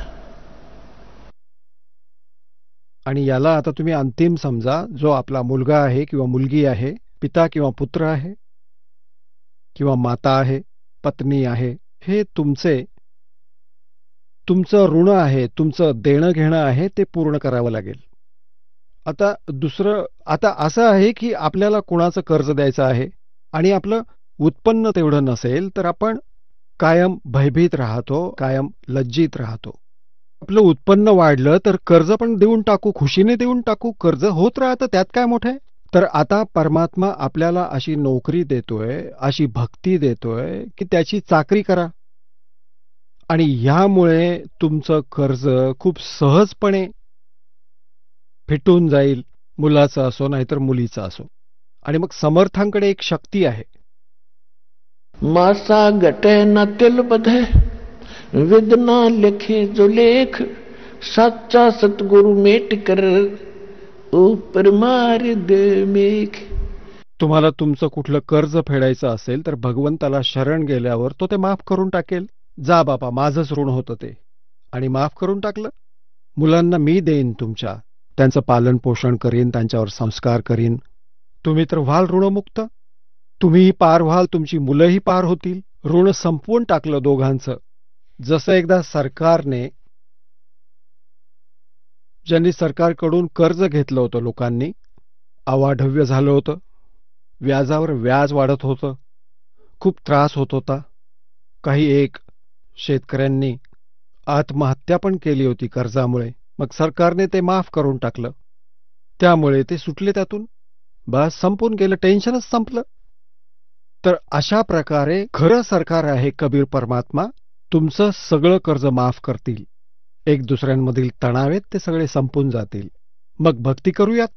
आणि याला आता तुम्ही अंतिम समजा, जो आपला मुलगा आहे किंवा मुलगी आहे, पिता किंवा पुत्र आहे किंवा माता आहे, पत्नी आहे, हे तुमचं ऋण आहे, तुमचं देणं घेणं आहे, ते पूर्ण करावं लागेल. आता दुसरं आता असं आहे की आपल्याला कोणाचं कर्ज द्यायचं आहे आणि आपलं उत्पन्न तेवढं नसेल तर आपण कायम भयभीत राहतो, कायम लज्जित राहतो. आपलं उत्पन्न वाढलं तर कर्ज पण देऊन टाकू, खुशीने देऊन टाकू, कर्ज होत राहतं, त्यात काय मोठं. तर आता परमात्मा आपल्याला अशी नोकरी देतोय, अशी भक्ती देतोय की त्याची चाकरी करा, आणि ह्यामुळे तुमचं कर्ज खूप सहजपणे फिटून जाईल, मुलाचं असो नाहीतर मुलीचं असो. आणि मग समर्थांकडे एक शक्ती आहे. मासा गटे न तिल बधे, विदना लिखे जो लेख, सच्चा सतगुरु मेट कर ऊपर मार दे मेघ. तुम्हाला तुमचं कुठलं कर्ज फेडायचं असेल तर भगवंताला शरण गेल्यावर तो ते माफ करून टाकेल. जा बाबा, माझंच ऋण होतं ते, आणि माफ करून टाकलं. मुलांना मी देईन तुमच्या, त्यांचं पालन पोषण करीन, त्यांच्यावर संस्कार करीन. तुम्ही तर व्हाल ऋणमुक्त, तुम्हीही पार व्हाल, तुमची मुलंही पार होतील. ऋण संपवून टाकलं दोघांचं. जसं एकदा सरकारने, ज्यांनी सरकारकडून कर्ज घेतलं होतं लोकांनी, अवाढव्य झालं होतं, व्याजावर व्याज वाढत होतं, खूप त्रास होत होता. काही एक शेतकऱ्यांनी आत्महत्या पण केली होती कर्जामुळे. मग सरकारने ते माफ करून टाकलं, त्यामुळे ते सुटले त्यातून. बस, संपून गेलं, टेन्शनच संपलं. तर अशा प्रकारे खरं सरकार आहे कबीर परमात्मा, तुमचं सगळं कर्ज माफ करतील. एक दुसऱ्यांमधील तणावेत ते सगळे संपून जातील. मग भक्ती करूयात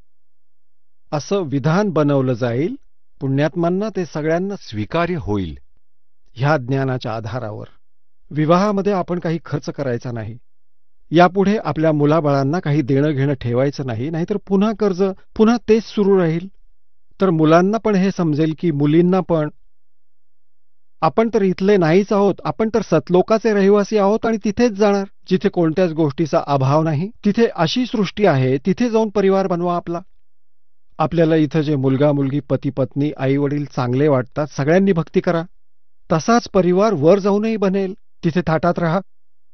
असं विधान बनवलं जाईल. पुण्यात्मांना ते सगळ्यांना स्वीकार्य होईल. ह्या ज्ञानाच्या आधारावर विवाहामध्ये आपण काही खर्च करायचा नाही. यापुढे आपल्या मुलाबाळांना काही देणं घेणं ठेवायचं नाही, नाहीतर पुन्हा कर्ज, पुन्हा तेच सुरू राहील. तर मुलांना पण हे समजेल की मुलींना पण आपण तर इथले नाहीच आहोत, आपण तर सतलोकाचे रहिवासी आहोत आणि तिथेच जाणार जिथे कोणत्याच गोष्टीचा अभाव नाही. तिथे अशी सृष्टी आहे, तिथे जाऊन परिवार बनवा आपला. आपल्याला इथं जे मुलगा मुलगी, पती पत्नी, आई वडील चांगले वाटतात, सगळ्यांनी भक्ती करा. तसाच परिवार वर जाऊनही बनेल. तिथे थाटात राहा.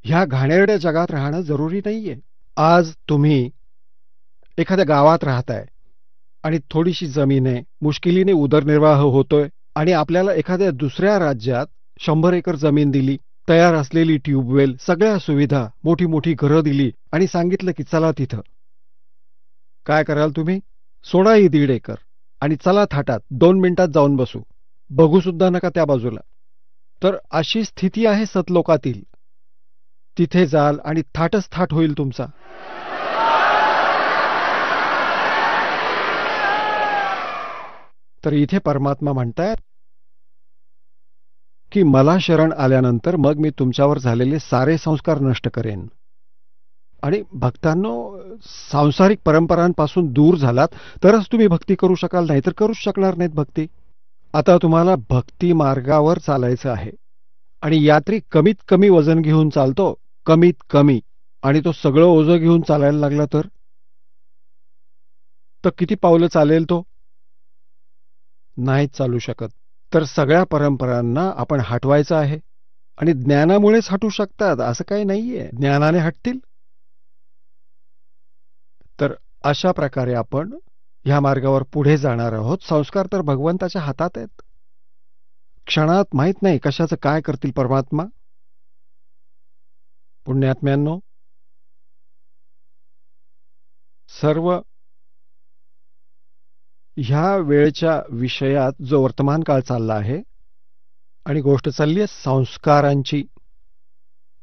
ह्या घाणेरड्या जगात राहणं जरुरी नाहीये. आज तुम्ही एखाद्या गावात राहताय आणि थोडीशी जमीन आहे, मुश्किलीने उदरनिर्वाह होतोय, आणि आपल्याला एखाद्या दुसऱ्या राज्यात 100 एकर जमीन दिली, तयार असलेली ट्यूबवेल, सगळ्या सुविधा, मोठी मोठी घरं दिली, आणि सांगितलं की चला तिथं. काय कराल तुम्ही? सोडा ही 1.5 एकर आणि चला थाटात, 2 मिनिटात जाऊन बसू, बघू सुद्धा नका त्या बाजूला. तर अशी स्थिती आहे सतलोकातील. तिथे जाल आणि थाटच थाट होईल तुमचा. तर इथे परमात्मा म्हणतायत की मला शरण आल्यानंतर मग मी तुमच्यावर झालेले सारे संस्कार नष्ट करेन. आणि भक्तांनो, सांसारिक परंपरांपासून दूर झालात तरच तुम्ही भक्ती करू शकाल, नाहीतर करूच शकणार नाहीत भक्ती. आता तुम्हाला भक्ती मार्गावर चालायचं आहे, आणि यात्री कमीत कमी वजन घेऊन चालतो, कमीत कमी, आणि तो सगळं ओझं घेऊन चालायला लागला तर किती पावलं चालेल तो? नाहीच चालू शकत. तर सगळ्या परंपरांना आपण हटवायचं आहे, आणि ज्ञानामुळेच हटू शकतात असं काही नाहीये. ज्ञानाने हटतील. तर अशा प्रकारे आपण ह्या मार्गावर पुढे जाणार आहोत. संस्कार तर भगवंताच्या हातात आहेत. क्षणात माहित नाही कशाचं काय करतील परमात्मा. पुण्यात्म्यांनो, सर्व ह्या वेळच्या विषयात जो वर्तमान काळ चालला आहे, आणि गोष्ट चालली आहे संस्कारांची,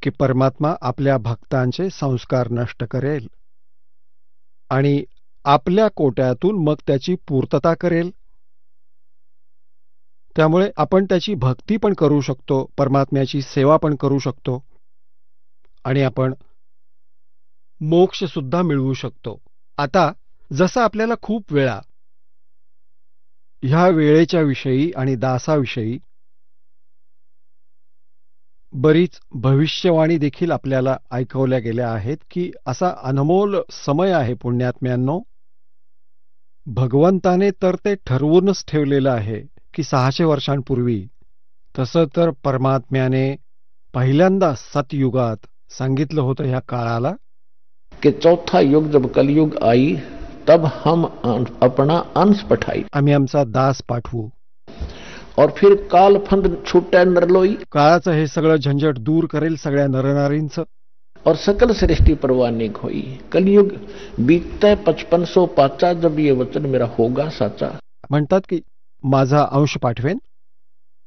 की परमात्मा आपल्या भक्तांचे संस्कार नष्ट करेल आणि आपल्या कोट्यातून मग त्याची पूर्तता करेल. त्यामुळे आपण त्याची भक्ती पण करू शकतो, परमात्म्याची सेवा पण करू शकतो, आणि आपण मोक्ष सुद्धा मिळवू शकतो. आता जसं आपल्याला खूप वेळा ह्या वेळेच्या विषयी आणि दासाविषयी बरीच भविष्यवाणी देखील आपल्याला ऐकवल्या गेल्या आहेत की असा अनमोल समय आहे पुण्यात्म्यांनो. भगवंताने तर ते ठरवूनच ठेवलेलं आहे की 600 वर्षांपूर्वी. तसं तर परमात्म्याने पहिल्यांदा सतयुगात सांगितलं होतं ह्या काळाला कि चौथा युग जब कलयुग आई तब हम अपना अंश पठाई. आम्ही आमचा दास पाठवू. और फिर काल फंद छूटे नरलोई. काळाचं हे सगळं झंझट दूर करेल सगळ्या नरनारींचं. और सकल सृष्टि परवानिक होई. कलयुग बीतते 5500 पाचा जब ये वचन मेरा होगा साचा. म्हणतात की माझा अंश पाठवेन,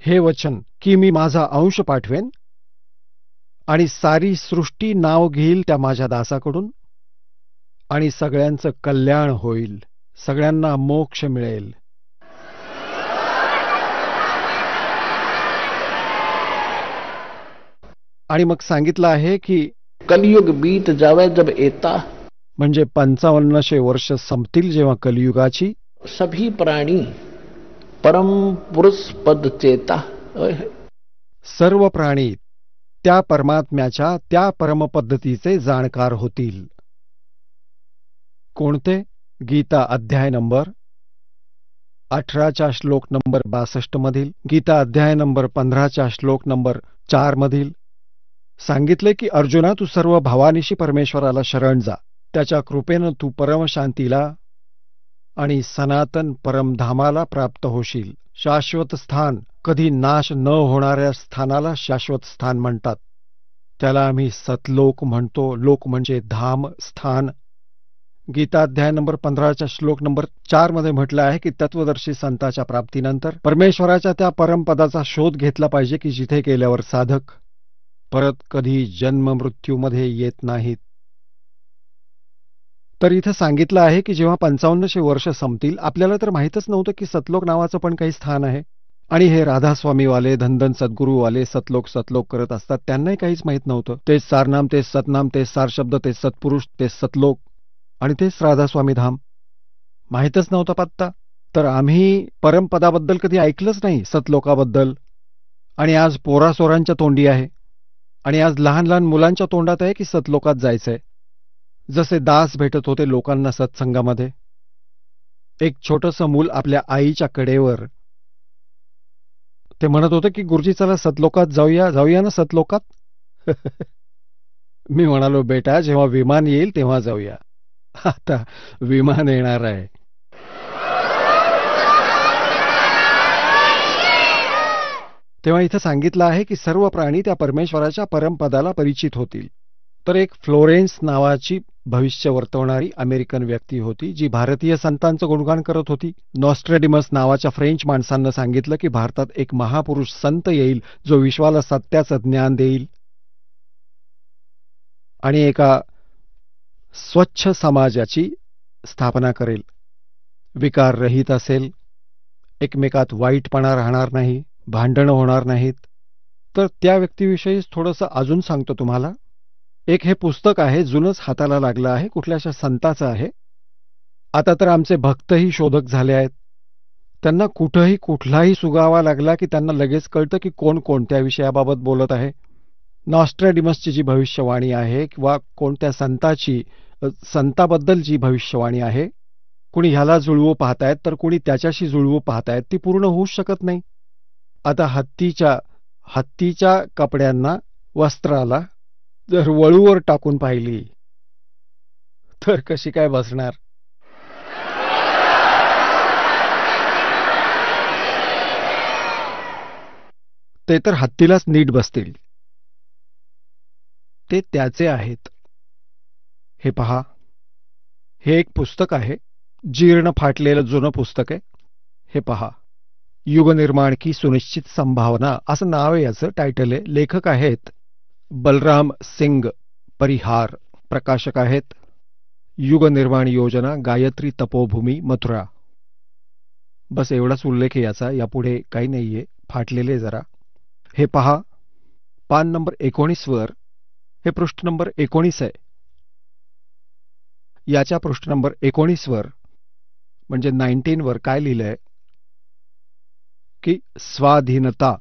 हे वचन की मी माझा अंश पाठवेन आणि सारी सृष्टी नाव घेईल त्या माझ्या दासाकडून आणि सगळ्यांचं कल्याण होईल, सगळ्यांना मोक्ष मिळेल. आणि मग सांगितलं आहे की कलयुग बीत जावे जब एता. म्हणजे 5500 वर्ष संपतील जेव्हा कलियुगाची. सभी प्राणी परम पुरुष पद चेता. सर्व प्राणी त्या परमात्म्याच्या त्या परमपद्धतीचे जाणकार होतील. कोणते? गीता अध्याय नंबर 18च्या श्लोक नंबर 62 मधील, गीता अध्याय नंबर 15च्या श्लोक नंबर 4 मधील सांगितले की अर्जुना तू सर्व भावानिशी परमेश्वराला शरण जा. त्याच्या कृपेनं तू परमशांतीला आणि सनातन परमधामाला प्राप्त होशील. शाश्वत स्थान, कधी नाश न होणाऱ्या स्थानाला शाश्वत स्थान म्हणतात. त्याला आम्ही सतलोक म्हणतो. लोक म्हणजे धाम, स्थान. गीता अध्याय नंबर 15च्या श्लोक नंबर 4 मध्ये म्हटलं आहे की तत्वदर्शी संताच्या प्राप्तीनंतर परमेश्वराच्या त्या परमपदाचा शोध घेतला पाहिजे की जिथे गेल्यावर साधक परत कधी जन्म मृत्यूमध्ये येत नाहीत. तर इथं सांगितलं आहे की जेव्हा 5500 वर्ष संपतील, आपल्याला तर माहीतच नव्हतं की सतलोक नावाचं पण काही स्थान आहे. आणि हे राधास्वामीवाले, धनधन सद्गुरूवाले सतलोक सतलोक करत असतात, त्यांनाही काहीच माहीत नव्हतं. तेच सारनाम, तेच सतनाम, तेच सार शब्द, तेच सत्पुरुष, तेच सतलोक आणि तेच राधास्वामी धाम. माहीतच नव्हता पत्ता. तर आम्ही परमपदाबद्दल कधी ऐकलंच नाही, सतलोकाबद्दल. आणि आज पोरासोरांच्या तोंडी आहे आणि आज लहान लहान मुलांच्या तोंडात आहे की सतलोकात जायचंय. जसे दास भेटत होते लोकांना सत्संगामध्ये. एक छोटंसं मूल आपल्या आईच्या कडेवर ते म्हणत होतं की गुरुजी चला सतलोकात जाऊया, जाऊया ना सतलोकात. मी म्हणालो बेटा जेव्हा विमान येईल तेव्हा जाऊया. आता विमान येणार आहे. तेव्हा इथं सांगितलं आहे की सर्व प्राणी त्या परमेश्वराच्या परमपदाला परिचित होतील. तर एक फ्लोरेन्स नावाची भविष्य वर्तवणारी अमेरिकन व्यक्ती होती जी भारतीय संतांचं गुणगान करत होती. नॉस्ट्रेडिमस नावाच्या फ्रेंच माणसांना सांगितलं की भारतात एक महापुरुष संत येईल जो विश्वाला सत्याचं ज्ञान देईल आणि एका स्वच्छ समाजाची स्थापना करेल. विकाररहित असेल, एकमेकात वाईटपणा राहणार नाही, भांडणं होणार नाहीत. तर त्या व्यक्तीविषयी थोडंसं अजून सांगतो तुम्हाला. एक हे पुस्तक आहे, जुनच हाताला लागलं आहे, कुठल्याशा संताचं आहे. आता तर आमचे भक्तही शोधक झाले आहेत. त्यांना कुठंही कुठलाही सुगावा लागला की त्यांना लगेच कळतं की कोण कोणत्या विषयाबाबत बोलत आहे. नॉस्ट्रॅडिमसची जी भविष्यवाणी आहे किंवा कोणत्या संताबद्दल जी भविष्यवाणी आहे, कुणी ह्याला जुळवू पाहतायत तर कुणी त्याच्याशी जुळवू पाहतायत, ती पूर्ण होऊच शकत नाही. आता हत्तीच्या कपड्यांना, वस्त्राला जर वळूवर टाकून पाहिली तर कशी काय बसणार? ते तर हत्तीलाच नीट बसतील. ते त्याचे आहेत. हे पहा, हे एक पुस्तक आहे, जीर्ण फाटलेलं जुनं पुस्तक आहे. हे पहा, युगनिर्माण की सुनिश्चित संभावना असं नाव आहे, याचं टायटल आहे. लेखक आहेत बलराम सिंग परिहार. प्रकाशक आहेत युगनिर्माण योजना, गायत्री तपोभूमी, मथुरा. बस एवढाच उल्लेख आहे याचा, यापुढे काही नाहीये. फाटलेले जरा. हे पहा, पान नंबर 19 वर, हे पृष्ठ नंबर 19 आहे. याच्या पृष्ठ नंबर 19 वर म्हणजे 19 वर काय लिहिलंय? की स्वाधीनता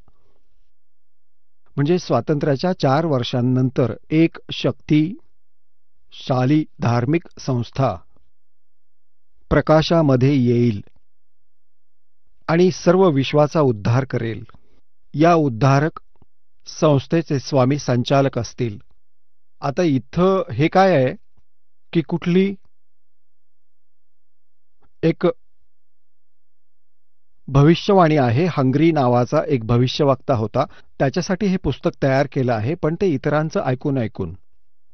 म्हणजे स्वातंत्र्याच्या 4 वर्षांनंतर एक शक्तिशाली धार्मिक संस्था प्रकाशामध्ये येईल आणि सर्व विश्वाचा उद्धार करेल. या उद्धारक संस्थेचे स्वामी संचालक असतील. आता इथं हे काय आहे की कुठली एक भविष्यवाणी आहे. हंगरी नावाचा एक भविष्यवक्ता होता, त्याच्यासाठी हे पुस्तक तयार केलं आहे, पण ते इतरांचं ऐकून ऐकून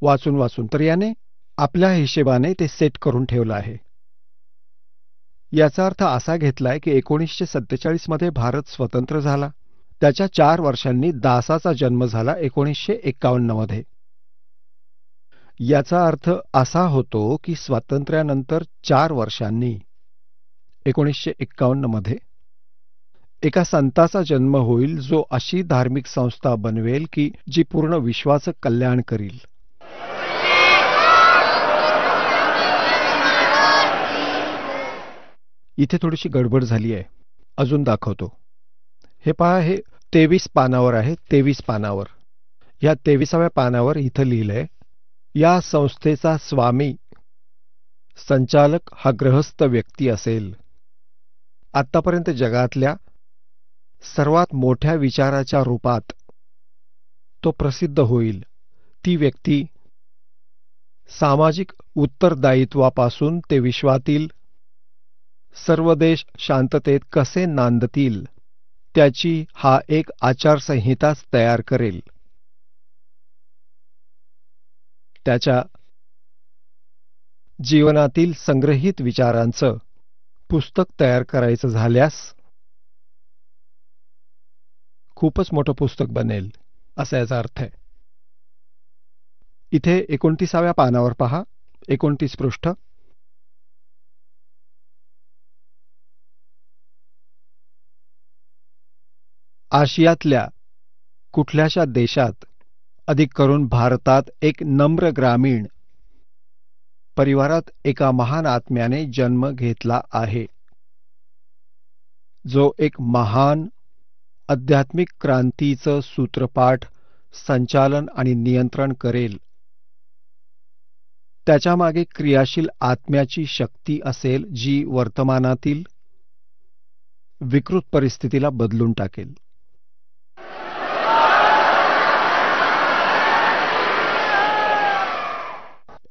वाचून वाचून तर याने आपल्या हिशेबाने ते सेट करून ठेवलं आहे. याचा अर्थ असा घेतलाय की 1947 मध्ये भारत स्वतंत्र झाला. त्याच्या 4 वर्षांनी दासाचा जन्म झाला 1951 मध्ये. याचा अर्थ असा होतो की स्वातंत्र्यानंतर 4 वर्षांनी 1951 मध्ये एका संताचा जन्म होईल, जो अशी धार्मिक संस्था बनवेल की जी पूर्ण विश्वाचं कल्याण करील. इथे थोडीशी गडबड झाली आहे, अजून दाखवतो. हे पहा, हे 23 पानावर आहे. 23 पानावर, या 23व्या पानावर इथं लिहिलंय, या संस्थेचा स्वामी संचालक हा गृहस्थ व्यक्ती असेल. आतापर्यंत जगातल्या सर्वात मोठ्या विचाराच्या रूपात तो प्रसिद्ध होईल. ती व्यक्ती सामाजिक उत्तरदायित्वापासून ते विश्वातील सर्व देश शांततेत कसे नांदतील त्याची हा एक आचारसंहिताच तयार करेल. त्याच्या जीवनातील संग्रहित विचारांचं पुस्तक तयार करायचं झाल्यास खूपच मोठं पुस्तक बनेल, असा याचा अर्थ आहे. इथे 29व्या पानावर पहा, 29 पृष्ठ. आशियातल्या कुठल्याशा देशात, अधिक करून भारतात, एक नम्र ग्रामीण परिवारात एका महान आत्म्याने जन्म घेतला आहे, जो एक महान आध्यात्मिक क्रांतीचं सूत्रपाठ, संचालन आणि नियंत्रण करेल. त्याच्यामागे क्रियाशील आत्म्याची शक्ती असेल, जी वर्तमानातील विकृत परिस्थितीला बदलून टाकेल. –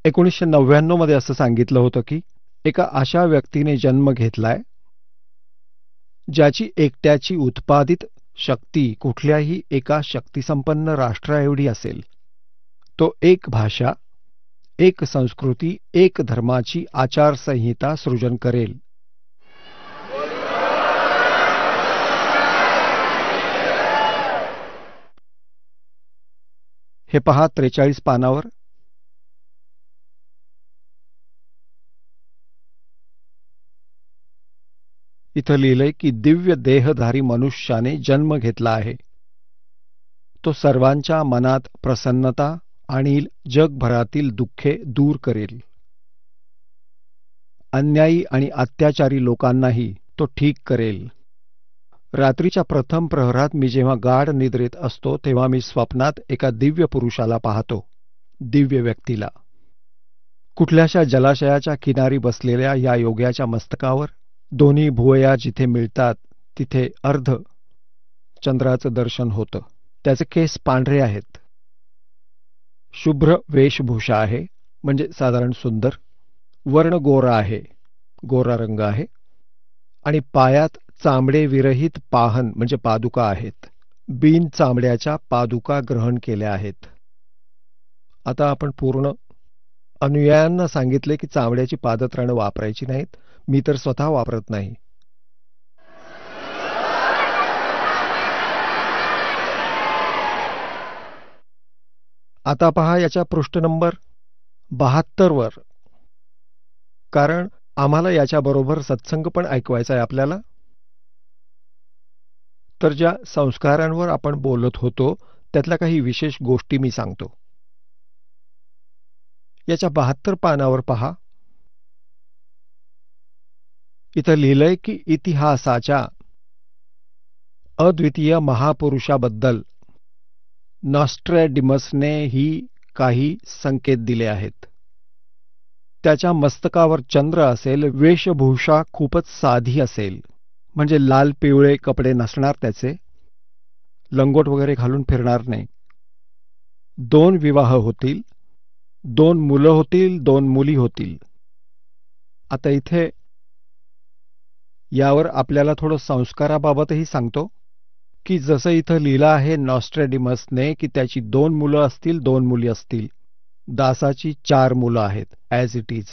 1999 मध्ये असं सांगितलं होतं की एका अशा व्यक्तीने जन्म घेतलाय ज्याची एकट्याची उत्पादित शक्ती कुठल्याही एका शक्तिसंपन्न राष्ट्राएवढी असेल. तो एक भाषा, एक संस्कृती, एक धर्माची आचारसंहिता सृजन करेल. हे पहा 43 पानावर. इथं लिहिलंय की दिव्य देहधारी मनुष्याने जन्म घेतला आहे. तो सर्वांच्या मनात प्रसन्नता आणील, जगभरातील दुःखे दूर करेल. अन्यायी आणि अत्याचारी लोकांनाही तो ठीक करेल. रात्रीच्या प्रथम प्रहरात मी जेव्हा गाढ निद्रेत असतो तेव्हा मी स्वप्नात एका दिव्य पुरुषाला पाहतो, दिव्य व्यक्तीला. कुठल्याशा जलाशयाच्या किनारी बसलेल्या या योग्याच्या मस्तकावर दोन्ही भुवया जिथे मिळतात तिथे अर्ध चंद्राचं दर्शन होतं. त्याचे केस पांढरे आहेत. शुभ्र वेशभूषा आहे, म्हणजे साधारण सुंदर. वर्ण गोरा आहे, गोरा रंग आहे. आणि पायात चामडे विरहित पाहन म्हणजे पादुका आहेत. बिन चामड्याच्या पादुका ग्रहण केल्या आहेत. आता आपण पूर्ण अनुयायांना सांगितले की चामड्याची पादत्राणं वापरायची नाहीत. मी तर स्वतः वापरत नाही. आता पहा याच्या पृष्ठ नंबर 72 वर, कारण आम्हाला याच्याबरोबर सत्संग पण ऐकवायचा आहे आपल्याला. तर ज्या संस्कारांवर आपण बोलत होतो त्यातल्या काही विशेष गोष्टी मी सांगतो. याच्या 72 पानावर पहा. इथं लिहिलंय की इतिहासाच्या अद्वितीय महापुरुषाबद्दल नॉस्ट्रॅडिमसनेही काही संकेत दिले आहेत. त्याच्या मस्तकावर चंद्र असेल, वेशभूषा खूपच साधी असेल, म्हणजे लाल पिवळे कपडे नसणार त्याचे, लंगोट वगैरे घालून फिरणार नाही. 2 विवाह होतील, 2 मुलं होतील, 2 मुली होतील. आता इथे यावर आपल्याला थोडं संस्काराबाबतही सांगतो की जसं इथं लिहिलं आहे नॉस्ट्रॅडिमसने की त्याची 2 मुलं असतील, 2 मुली असतील. दासाची 4 मुलं आहेत, ॲज इट इज.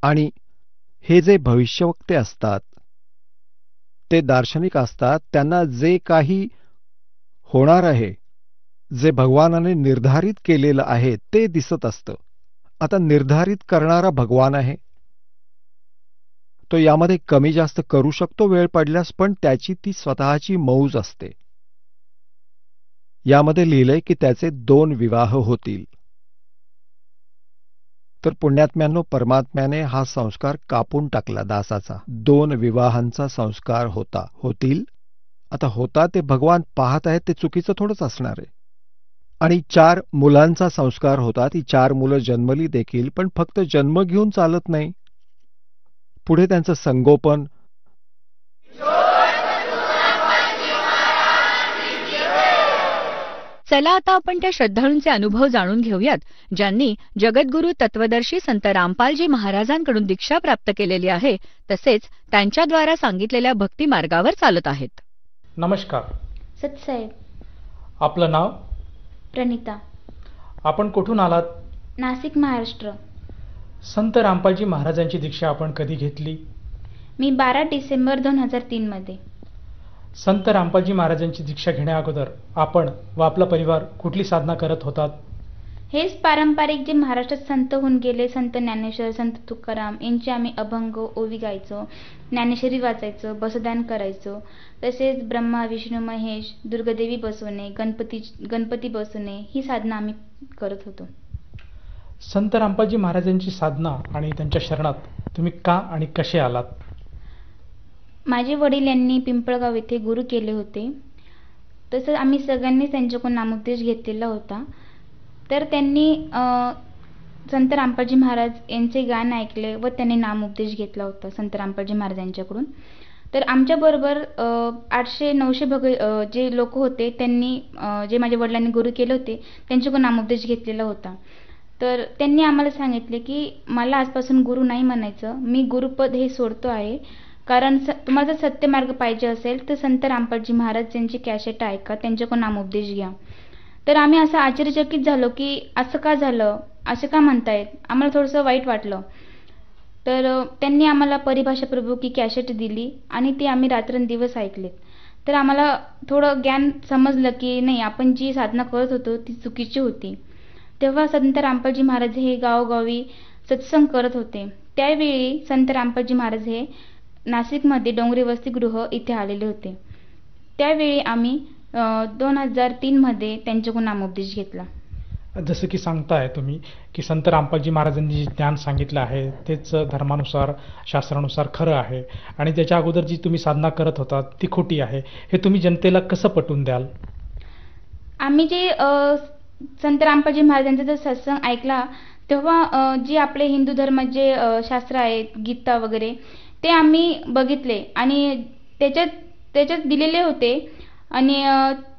आणि हे जे भविष्यवक्ते असतात ते दार्शनिक असतात. त्यांना जे काही होणार आहे, जे भगवानाने निर्धारित केलेलं आहे ते दिसत असतं. आता निर्धारित करणारा भगवान आहे, तो यामध्ये कमी जास्त करू शकतो वेळ पडल्यास, पण त्याची ती स्वतःची मौज असते. यामध्ये लिहिलंय की त्याचे 2 विवाह होतील. तर पुण्यात्म्यांनो, परमात्म्याने हा संस्कार कापून टाकला दासाचा. 2 विवाहांचा संस्कार होतील. आता होता ते भगवान पाहत आहेत, ते चुकीचं थोडंच असणार आहे. आणि 4 मुलांचा संस्कार होता. ती 4 मुलं जन्मली देखील, पण फक्त जन्म घेऊन चालत नाही. पुढे त्यांचं संगोपन, चला आता आपण त्या श्रद्धाळूंचे अनुभव जाणून घेऊयात ज्यांनी जगद्गुरू तत्वदर्शी संत रामपालजी महाराजांकडून दीक्षा प्राप्त केलेली आहे, तसेच त्यांच्याद्वारा सांगितलेल्या भक्ती मार्गावर चालत आहेत. नमस्कार. सतसाहेब. आपलं नाव? प्रणिता. आपण कुठून आलात? नाशिक, महाराष्ट्र. संत रामपालजी महाराजांची दीक्षा आपण कधी घेतली? मी 12 डिसेंबर 2003 मध्ये. संत रामपालजी महाराजांची दीक्षा घेण्या अगोदर आपण व आपला परिवार कुठली साधना करत होतात? हेच पारंपरिक जे महाराष्ट्रात संत होऊन गेले, संत ज्ञानेश्वर, संत तुकाराम यांचे आम्ही अभंग, ओवी गायचो, ज्ञानेश्वरी वाचायचो, बसदान करायचो. तसेच ब्रह्मा, विष्णू, महेश, दुर्गादेवी बसवणे, गणपती बसवणे ही साधना आम्ही करत होतो. संत रामपालजी महाराजांची साधना आणि त्यांच्या शरणात तुम्ही का आणि कसे आलात? माझे वडील यांनी पिंपळगाव येथे गुरु केले होते. तसं आम्ही सगळ्यांनी त्यांच्याकडून नामोपदेश घेतलेला होता. तर त्यांनी संत रामपालजी महाराज यांचे गाणं ऐकले व त्यांनी नामोपदेश घेतला होता संत रामपालजी महाराजांच्याकडून. तर आमच्याबरोबर 800-900 जे लोक होते त्यांनी जे माझ्या वडिलांनी गुरु केले होते त्यांच्याकडून नामोपदेश घेतलेला होता. तर त्यांनी आम्हाला सांगितले की मला आजपासून गुरु नाही म्हणायचं, मी गुरुपद हे सोडतो आहे. कारण तुम्हाला जर सत्यमार्ग पाहिजे असेल तर संत रामपालजी महाराज यांची कॅसेट ऐका, त्यांच्याकडून नामोपदेश घ्या. तर आम्ही असं आश्चर्यचकित झालो की असं का झालं, असं का म्हणतायत. आम्हाला थोडंसं वाईट वाटलं. तर त्यांनी आम्हाला परिभाषा प्रभू की कॅसेट दिली आणि ती आम्ही रात्रंदिवस ऐकलेत. तर आम्हाला थोडं ज्ञान समजलं की नाही, आपण जी साधना करत होतो ती चुकीची होती. तेव्हा संत रामपालजी महाराज हे गावोगावी सत्संग करत होते. त्यावेळी संत रामपालजी महाराज हे नाशिकमध्ये डोंगरी वसतिगृह इथे आलेले होते. त्यावेळी आम्ही 2003 मध्ये त्यांच्याकडून नामोपदेश घेतला. जसं की सांगताय तुम्ही की संत रामपालजी महाराजांनी जे ज्ञान सांगितलं आहे तेच धर्मानुसार, शास्त्रानुसार खरं आहे आणि त्याच्या अगोदर जी तुम्ही साधना करत होता ती खोटी आहे, हे तुम्ही जनतेला कसं पटवून द्याल? आम्ही जे संत रामपालजी महाराजांचा जर सत्संग ऐकला तेव्हा जे आपले हिंदू धर्मात जे शास्त्र आहेत, गीता वगैरे, ते आम्ही बघितले आणि त्याच्यात दिलेले होते. आणि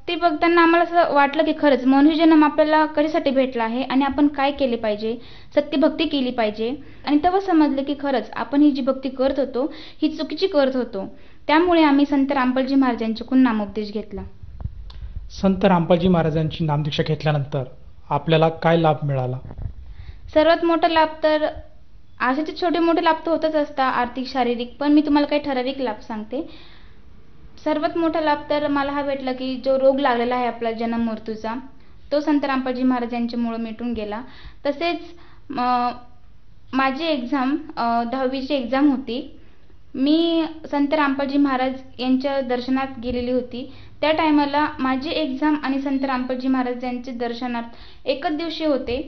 ते बघताना आम्हाला असं वाटलं की खरंच मनुष्यजन्म आपल्याला कशासाठी भेटला आहे आणि आपण काय केले पाहिजे, सत्यभक्ती केली पाहिजे. आणि तेव्हा समजलं की खरंच आपण ही जी भक्ती करत होतो ही चुकीची करत होतो. त्यामुळे आम्ही संत रामपालजी महाराजांच्याकडून नामोपदेश घेतला. संत रामपालजी महाराजांची नामदीक्षा घेतल्यानंतर आपल्याला काय लाभ मिळाला? सर्वात मोठा लाभ तर असे छोटे मोठे लाभ तर होतच असतात, आर्थिक, शारीरिक, पण मी तुम्हाला काही ठराविक लाभ सांगते. सर्वात मोठा लाभ तर मला हा भेटला की जो रोग लागलेला आहे आपला जन्म मृत्यूचा, तो संत रामपालजी महाराज यांच्यामुळे मिटून गेला. तसेच माझी एक्झाम 10वीची एक्झाम होती. मी संत रामपालजी महाराज यांच्या दर्शनात गेलेली होती. त्या टायमाला माझी एक्झाम आणि संत रामपालजी महाराज यांचे दर्शनात एकच दिवशी होते.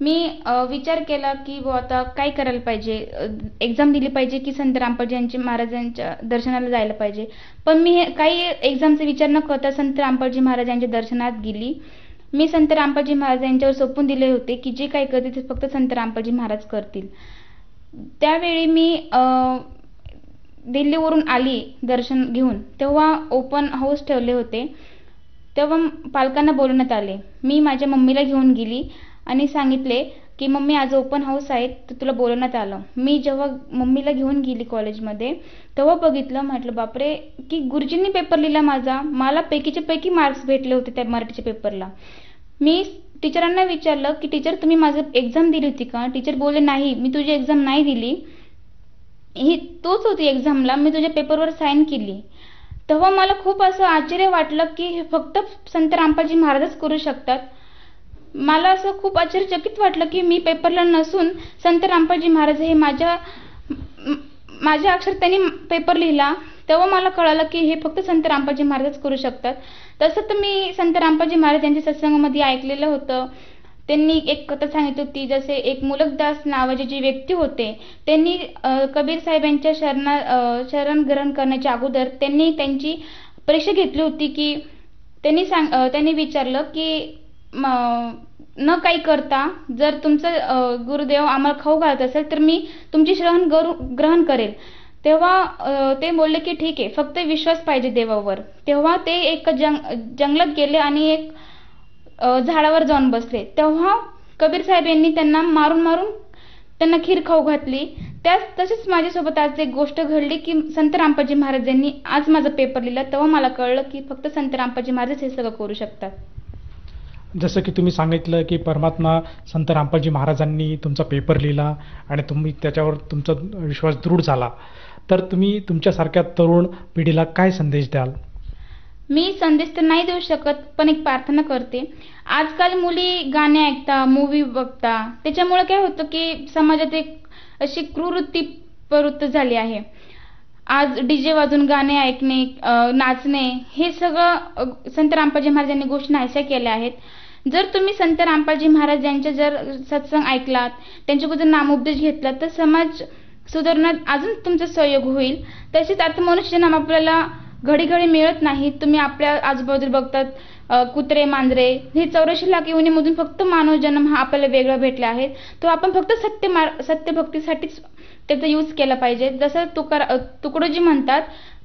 मी विचार केला की बुवा आता काय करायला पाहिजे, एक्झाम दिली पाहिजे की संत रामपालजी महाराजांच्या दर्शनाला जायला पाहिजे. पण मी हे काही एक्झामचा विचार न करता संत रामपालजी महाराजांच्या दर्शनात गेली. मी संत रामपालजी महाराज यांच्यावर सोपून दिले होते की जे काही करते ते फक्त संत रामपालजी महाराज करतील. त्यावेळी मी दिल्लीवरून आली दर्शन घेऊन, तेव्हा ओपन हाऊस ठेवले होते. तेव्हा पालकांना बोलवण्यात आले. मी माझ्या मम्मीला घेऊन गेली आणि सांगितले की मम्मी आज ओपन हाऊस आहे तर तुला बोलवण्यात आलं. मी जेव्हा मम्मीला घेऊन गेली कॉलेजमध्ये तेव्हा बघितलं, म्हटलं बापरे की गुरुजींनी पेपर लिहिला माझा. मला पैकीच्या पैकी मार्क्स भेटले होते त्या मराठीच्या पेपरला. मी टीचरांना विचारलं की टीचर तुम्ही माझं एक्झाम दिली होती का? टीचर बोलले नाही, मी तुझी एक्झाम नाही दिली, ही तोच होती एक्झामला, मी तुझ्या पेपरवर साईन केली. तेव्हा मला खूप असं आश्चर्य वाटलं की हे फक्त संत रामपालजी महाराजच करू शकतात. मला असं खूप आश्चर्यचकित वाटलं की मी पेपरला नसून संत रामपालजी महाराज हे माझ्या अक्षर त्यांनी पेपर लिहिला. तेव्हा मला कळालं की हे फक्त संत रामपालजी महाराजच करू शकतात. तसं तर मी संत रामपालजी महाराज यांच्या सत्संगामध्ये ऐकलेलं होतं. त्यांनी एक कथा सांगितली होती, जसे एक मुलकदास नावाचे जे व्यक्ती होते त्यांनी कबीर साहेब यांच्या शरण ग्रहण करण्याच्या अगोदर त्यांनी त्यांची परीक्षा घेतली होती की त्यांनी विचारलं की न काही करता जर तुमचं गुरुदेव आम्हाला खाऊ घालत असेल तर मी तुमची शरण ग्रहण करेल. तेव्हा ते बोलले की ठीक आहे, फक्त विश्वास पाहिजे देवावर. तेव्हा ते एक जंगलात गेले आणि एक झाडावर जाऊन बसले. तेव्हा कबीर साहेब यांनी त्यांना मारून त्यांना खीर खाऊ घातली. तसेच माझ्यासोबत आज एक गोष्ट घडली की संत रामपालजी महाराज यांनी आज माझा पेपर लिहिला. तेव्हा मला कळलं की फक्त संत रामपालजी महाराज हे सगळं करू शकतात. जसं की तुम्ही सांगितलं की परमात्मा संत रामपालजी महाराजांनी तुमचा पेपर लिहिला आणि तुम्ही त्याच्यावर तुमचा विश्वास दृढ झाला, तर तुम्ही तुमच्यासारख्या तरुण पिढीला काय संदेश द्याल? मी संदेश तर नाही देऊ शकत, पण एक प्रार्थना करते. आजकाल मुली गाणे ऐकता, मूवी बघता, त्याच्यामुळे काय होतं की समाजात एक अशी क्रूरवृत्ती प्रवृत्त झाली आहे. आज डीजे वाजून गाणे ऐकणे, नाचणे हे सगळं संत रामपालजी महाराज यांनी गोष्टी नाहीशा केल्या आहेत. जर तुम्ही संत रामपालजी महाराज यांच्या जर सत्संग ऐकलात, त्यांच्याबद्दल नामोपदेश घेतला तर समाज सुधारण्यात अजून तुमचा सहयोग होईल. तसेच आता मनुष्यजन्म आपल्याला घडी घडी मिळत नाही. तुम्ही आपल्या आजूबाजूला बघतात कुत्रे मांजरे, हे 84 लाख योनीमधून फक्त मानव जन्म हा आपल्याला वेगळा भेटला आहे. तो आपण फक्त सत्यभक्तीसाठीच त्याचा यूज केला पाहिजे. जसं तुकडोजी म्हणतात,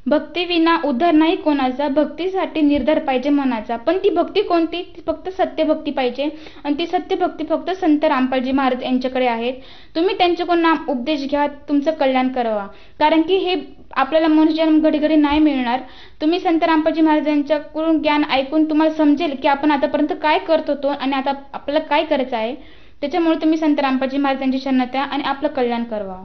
भक्ती विना उद्धार नाही कोणाचा, भक्तीसाठी निर्धार पाहिजे मनाचा. पण ती भक्ती कोणती? ती फक्त सत्यभक्ती पाहिजे आणि ती सत्यभक्ती फक्त संत रामपालजी महाराज यांच्याकडे आहेत. तुम्ही त्यांच्याकडून नाम उपदेश घ्या, तुमचं कल्याण करावा. कारण की हे आपल्याला मनुष्यजन्म घडी घडी नाही मिळणार. तुम्ही संत रामपालजी महाराजांच्याकडून ज्ञान ऐकून तुम्हाला समजेल की आपण आतापर्यंत काय करत होतो आणि आता आपल्याला काय करायचं आहे. त्याच्यामुळे तुम्ही संत रामपालजी महाराजांची शरणात या आणि आपलं कल्याण करावा.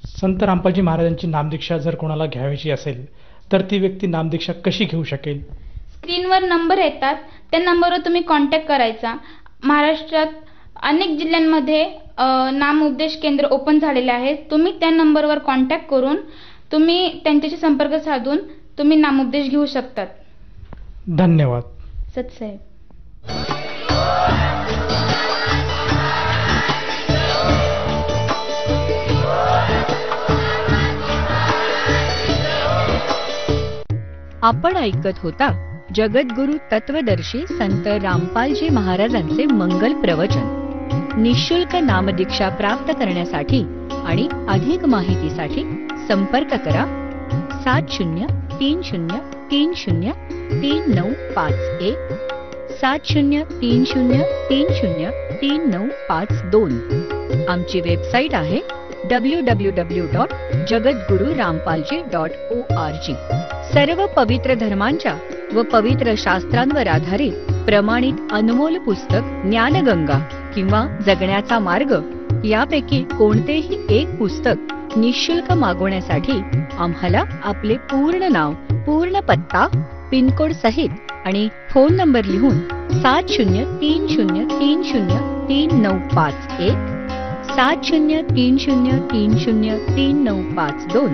संत रामपालजी महाराजांची नामदीक्षा जर कोणाला घ्यायची असेल तर ती व्यक्ती नामदीक्षा कशी घेऊ शकेल? स्क्रीनवर नंबर येतात, त्या नंबरवर तुम्ही कॉन्टॅक्ट करायचा. महाराष्ट्रात अनेक जिल्ह्यांमध्ये नामोपदेश केंद्र ओपन झालेले आहेत. तुम्ही त्या नंबरवर कॉन्टॅक्ट करून तुम्ही त्यांच्याशी संपर्क साधून तुम्ही नामोपदेश घेऊ शकतात. धन्यवाद. सत्साहेब. आपण ऐकत होता जगद्गुरु तत्वदर्शी संत रामपालजी महाराजांचे मंगल प्रवचन. निःशुल्क नामदीक्षा प्राप्त करण्यासाठी आणि अधिक माहितीसाठी संपर्क करा 7030303951 7030303952. आमची वेबसाईट आहे www.jagadgururampalji.org. सर्व पवित्र धर्मांच्या व पवित्र शास्त्रांवर आधारित प्रमाणित अनमोल पुस्तक ज्ञानगंगा किंवा जगण्याचा मार्ग यापैकी कोणतेही एक पुस्तक निःशुल्क मागवण्यासाठी आम्हाला आपले पूर्ण नाव, पूर्ण पत्ता, पिनकोड सहित आणि फोन नंबर लिहून 7030303951 7030303952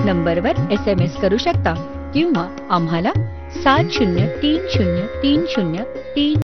नंबरवर SMS करू शकता किंवा आम्हाला 70303030